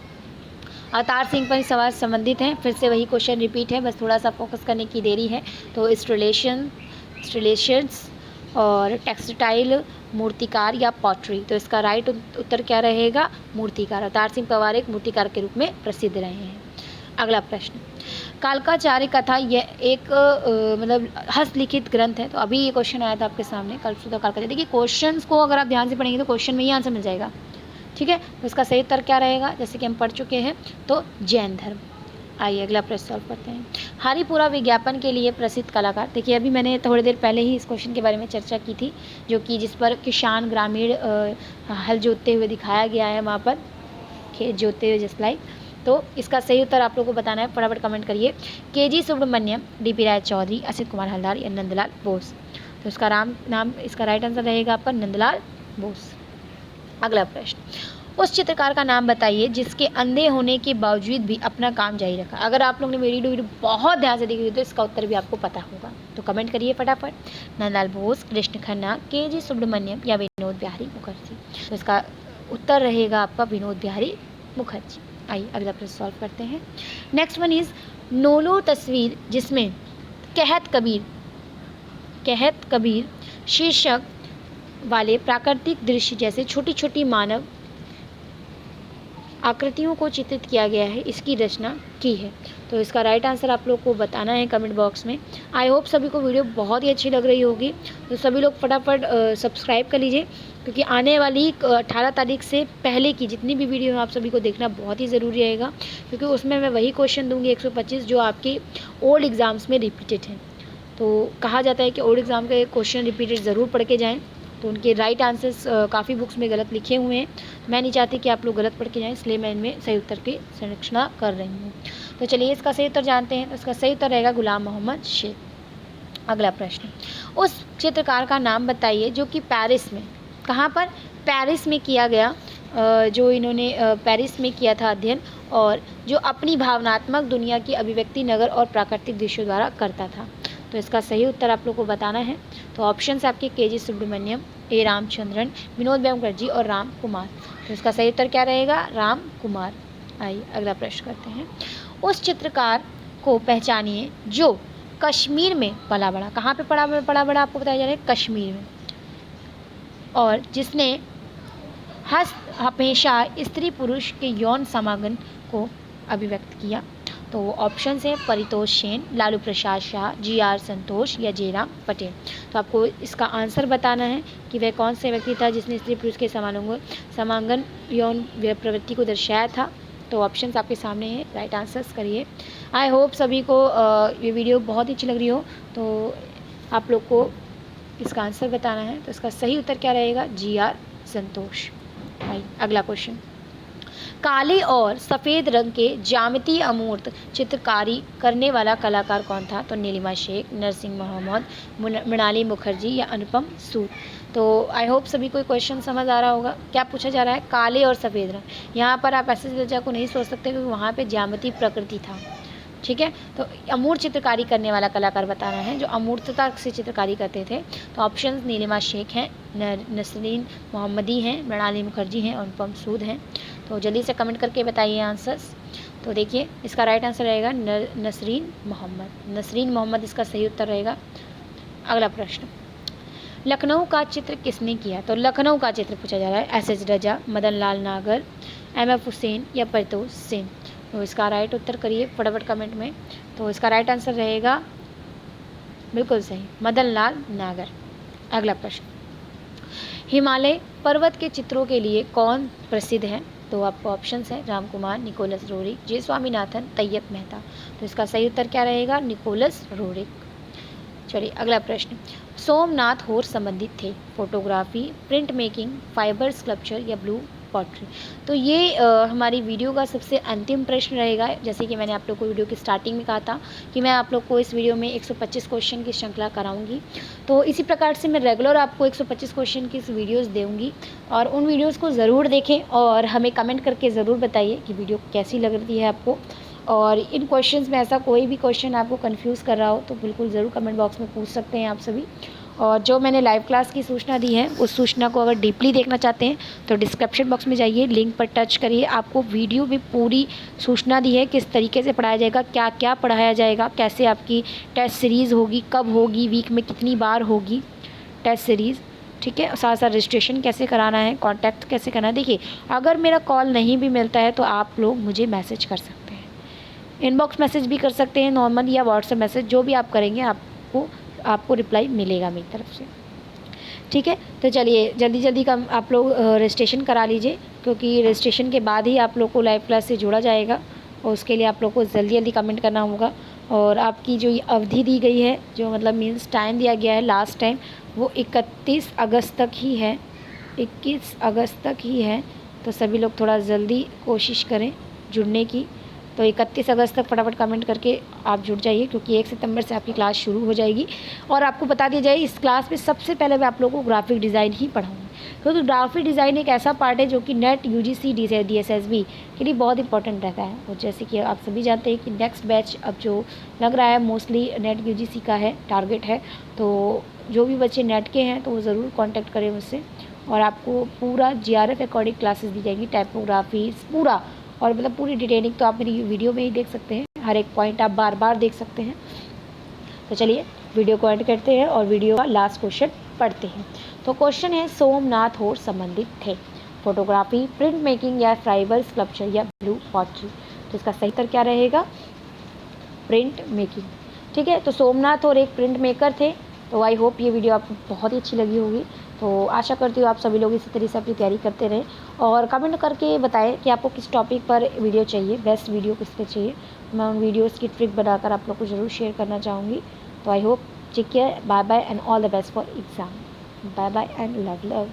अवतार सिंह पर सवाल संबंधित हैं, फिर से वही क्वेश्चन रिपीट है, बस थोड़ा सा फोकस करने की देरी है। तो इंस्टॉलेशंस और टेक्सटाइल, मूर्तिकार या पॉटरी। तो इसका राइट उत्तर क्या रहेगा, मूर्तिकार। अवतार सिंह पवार एक मूर्तिकार के रूप में प्रसिद्ध रहे हैं। अगला प्रश्न, कालकाचार्य कथा यह एक मतलब हस्तलिखित ग्रंथ है। तो अभी ये क्वेश्चन आया था आपके सामने, कल्पसूत्र कालकाचार्य। देखिए क्वेश्चंस को अगर आप ध्यान से पढ़ेंगे तो क्वेश्चन में ही आंसर मिल जाएगा, ठीक है। तो इसका सही उत्तर क्या रहेगा, जैसे कि हम पढ़ चुके हैं, तो जैन धर्म। आइए अगला प्रश्न सॉल्व करते हैं। हरिपुरा विज्ञापन के लिए प्रसिद्ध कलाकार, देखिए अभी मैंने थोड़ी देर पहले ही इस क्वेश्चन के बारे में चर्चा की थी, जो कि जिस पर किसान ग्रामीण हल जोतते हुए दिखाया गया है, वहाँ पर खेत जोतते हुए जस्ट लाइक। तो इसका सही उत्तर आप लोगों को बताना है, फटाफट कमेंट करिए। के.जी. सुब्रमण्यम, डी.पी. राय चौधरी, असित कुमार हल्दार या नंदलाल बोस। तो इसका इसका राइट आंसर रहेगा आपका नंदलाल बोस। अगला प्रश्न, उस चित्रकार का नाम बताइए जिसके अंधे होने के बावजूद भी अपना काम जारी रखा। अगर आप लोगों ने मेरी वीडियो बहुत ध्यान से देखी हुई तो इसका उत्तर भी आपको पता होगा, तो कमेंट करिए फटाफट। नंदलाल बोस, कृष्ण खन्ना, के.जी. सुब्रमण्यम या विनोद बिहारी मुखर्जी। तो इसका उत्तर रहेगा आपका विनोद बिहारी मुखर्जी। आइए अगला प्रश्न सॉल्व करते हैं। नेक्स्ट वन इज नोलो तस्वीर जिसमें कहत कबीर शीर्षक वाले प्राकृतिक दृश्य जैसे छोटी छोटी मानव आकृतियों को चित्रित किया गया है, इसकी रचना की है। तो इसका राइट आंसर आप लोग को बताना है कमेंट बॉक्स में। आई होप सभी को वीडियो बहुत ही अच्छी लग रही होगी, तो सभी लोग फटाफट सब्सक्राइब कर लीजिए, क्योंकि आने वाली 18 तारीख से पहले की जितनी भी वीडियो है आप सभी को देखना बहुत ही ज़रूरी रहेगा, क्योंकि उसमें मैं वही क्वेश्चन दूंगी 125 जो आपके ओल्ड एग्ज़ाम्स में रिपीटेड हैं। तो कहा जाता है कि ओल्ड एग्ज़ाम के क्वेश्चन रिपीटेड ज़रूर पढ़ के जाएँ, तो उनके राइट आंसर्स काफ़ी बुक्स में गलत लिखे हुए हैं। मैं नहीं चाहती कि आप लोग गलत पढ़ के जाएं, इसलिए मैं इनमें सही उत्तर की संरचना कर रही हूँ। तो चलिए इसका सही उत्तर जानते हैं। तो इसका सही उत्तर रहेगा गुलाम मोहम्मद शेख। अगला प्रश्न, उस चित्रकार का नाम बताइए जो कि पेरिस में, कहाँ पर, पेरिस में किया गया, जो इन्होंने पेरिस में किया था अध्ययन, और जो अपनी भावनात्मक दुनिया की अभिव्यक्ति नगर और प्राकृतिक दृश्यों द्वारा करता था। तो इसका सही उत्तर आप लोग को बताना है। तो ऑप्शन है आपके के.जी. सुब्रमण्यम, ए. रामचंद्रन, विनोद बिहारी मुखर्जी और राम कुमार। तो इसका सही उत्तर क्या रहेगा, राम कुमार। आइए अगला प्रश्न करते हैं। उस चित्रकार को पहचानिए जो कश्मीर में पला बड़ा, कहाँ पे पला बड़ा आपको बताया जा रहा है, कश्मीर में, और जिसने हमेशा स्त्री पुरुष के यौन समागम को अभिव्यक्त किया। तो ऑप्शन है परितोष सेन, लालू प्रसाद शाह, जी.आर. संतोष या जयराम पटेल। तो आपको इसका आंसर बताना है कि वह कौन से व्यक्ति था जिसने स्त्री पुरुष के समांगन यौन प्रवृत्ति को दर्शाया था। तो ऑप्शंस आपके सामने हैं, राइट आंसर्स करिए। आई होप सभी को ये वीडियो बहुत ही अच्छी लग रही हो, तो आप लोग को इसका आंसर बताना है। तो इसका सही उत्तर क्या रहेगा, जी.आर. संतोष। अगला क्वेश्चन, काले और सफ़ेद रंग के ज्यामितीय अमूर्त चित्रकारी करने वाला कलाकार कौन था। तो नीलिमा शेख, नरसिंह मोहम्मद, मृणाली मुखर्जी या अनुपम सूद। तो आई होप सभी को क्वेश्चन समझ आ रहा होगा। क्या पूछा जा रहा है, काले और सफ़ेद रंग। यहाँ पर आप ऐसे दर्जा को नहीं सोच सकते क्योंकि वहाँ पे ज्यामितीय प्रकृति था, ठीक है। तो अमूर्त चित्रकारी करने वाला कलाकार बताना है जो अमूर्तता से चित्रकारी करते थे। तो ऑप्शन नीलिमा शेख हैं, नसरीन मोहम्मदी हैं, मृणाली मुखर्जी हैं और अनुपम सूद हैं। तो जल्दी से कमेंट करके बताइए आंसर्स। तो देखिए इसका राइट आंसर रहेगा नसरीन मोहम्मद इसका सही उत्तर रहेगा। अगला प्रश्न, लखनऊ का चित्र किसने किया। तो लखनऊ का चित्र पूछा जा रहा है, एस.एच. रजा, मदन लाल नागर, एम.एफ. हुसैन या परितोष सेन। तो इसका राइट उत्तर करिए फटाफट कमेंट में। तो इसका राइट आंसर रहेगा बिल्कुल सही, मदन लाल नागर। अगला प्रश्न, हिमालय पर्वत के चित्रों के लिए कौन प्रसिद्ध है। तो आपको ऑप्शंस हैं राम कुमार, निकोलस रोरिक, जे स्वामीनाथन, तैयब मेहता। तो इसका सही उत्तर क्या रहेगा, निकोलस रोरिक। चलिए अगला प्रश्न, सोमनाथ होर संबंधित थे, photography, print making, fibre sculpture या ब्लू पॉटरी। तो ये हमारी वीडियो का सबसे अंतिम प्रश्न रहेगा। जैसे कि मैंने आप लोग को वीडियो की स्टार्टिंग में कहा था कि मैं आप लोग को इस वीडियो में 125 क्वेश्चन की श्रृंखला कराऊंगी। तो इसी प्रकार से मैं रेगुलर आपको 125 क्वेश्चन की वीडियोस दूंगी, और उन वीडियोस को ज़रूर देखें और हमें कमेंट करके ज़रूर बताइए कि वीडियो कैसी लग रही है आपको। और इन क्वेश्चंस में ऐसा कोई भी क्वेश्चन आपको कंफ्यूज कर रहा हो तो बिल्कुल ज़रूर कमेंट बॉक्स में पूछ सकते हैं आप सभी। और जो मैंने लाइव क्लास की सूचना दी है उस सूचना को अगर डीपली देखना चाहते हैं तो डिस्क्रिप्शन बॉक्स में जाइए, लिंक पर टच करिए। आपको वीडियो में पूरी सूचना दी है किस तरीके से पढ़ाया जाएगा, क्या क्या पढ़ाया जाएगा, कैसे आपकी टेस्ट सीरीज़ होगी, कब होगी, वीक में कितनी बार होगी टेस्ट सीरीज़, ठीक है। साथ साथ रजिस्ट्रेशन कैसे कराना है, कॉन्टैक्ट कैसे करना है। देखिए अगर मेरा कॉल नहीं भी मिलता है तो आप लोग मुझे मैसेज कर सकते हैं, इनबॉक्स मैसेज भी कर सकते हैं नॉर्मल, या व्हाट्सएप मैसेज, जो भी आप करेंगे आपको रिप्लाई मिलेगा मेरी तरफ से, ठीक है। तो चलिए जल्दी कम आप लोग रजिस्ट्रेशन करा लीजिए, क्योंकि रजिस्ट्रेशन के बाद ही आप लोग को लाइव क्लास से जोड़ा जाएगा। और उसके लिए आप लोग को जल्दी जल्दी कमेंट करना होगा। और आपकी जो ये अवधि दी गई है, जो मतलब मीन्स टाइम दिया गया है लास्ट टाइम, वो 31 अगस्त तक ही है, 21 अगस्त तक ही है। तो सभी लोग थोड़ा जल्दी कोशिश करें जुड़ने की। तो 31 अगस्त तक फटाफट कमेंट करके आप जुड़ जाइए, क्योंकि 1 सितंबर से आपकी क्लास शुरू हो जाएगी। और आपको बता दिया जाए, इस क्लास में सबसे पहले मैं आप लोगों को ग्राफिक डिज़ाइन ही पढ़ाऊँगी, क्योंकि ग्राफिक डिज़ाइन एक ऐसा पार्ट है जो कि नेट UGC DSSB के लिए बहुत इंपॉर्टेंट रहता है। और जैसे कि आप सभी जानते हैं कि नेक्स्ट बैच अब जो लग रहा है मोस्टली नेट UGC का है, टारगेट है। तो जो भी बच्चे नेट के हैं तो वो ज़रूर कॉन्टैक्ट करें मुझसे, और आपको पूरा GRF अकॉर्डिंग क्लासेस दी जाएंगी, टाइपोग्राफी पूरा, और मतलब पूरी डिटेलिंग तो आप मेरी वीडियो में ही देख सकते हैं, हर एक पॉइंट आप बार बार देख सकते हैं। तो चलिए वीडियो को एंड करते हैं और वीडियो का लास्ट क्वेश्चन पढ़ते हैं। तो क्वेश्चन है, सोमनाथ और संबंधित थे, फोटोग्राफी, प्रिंट मेकिंग या फाइबर स्कल्पचर या ब्लू पॉटरी। तो इसका सही उत्तर क्या रहेगा? Print making. ठीक है, तो सोमनाथ और एक प्रिंट मेकर थे। तो आई होप ये वीडियो आपको बहुत ही अच्छी लगी होगी। तो आशा करती हूँ आप सभी लोग इसी तरह से अपनी तैयारी करते रहें, और कमेंट करके बताएं कि आपको किस टॉपिक पर वीडियो चाहिए, बेस्ट वीडियो किस पे चाहिए। मैं उन वीडियोस की ट्रिक बनाकर आप लोग को ज़रूर शेयर करना चाहूँगी। तो I hope, take care, bye bye and all the best for exam. Bye bye and love love.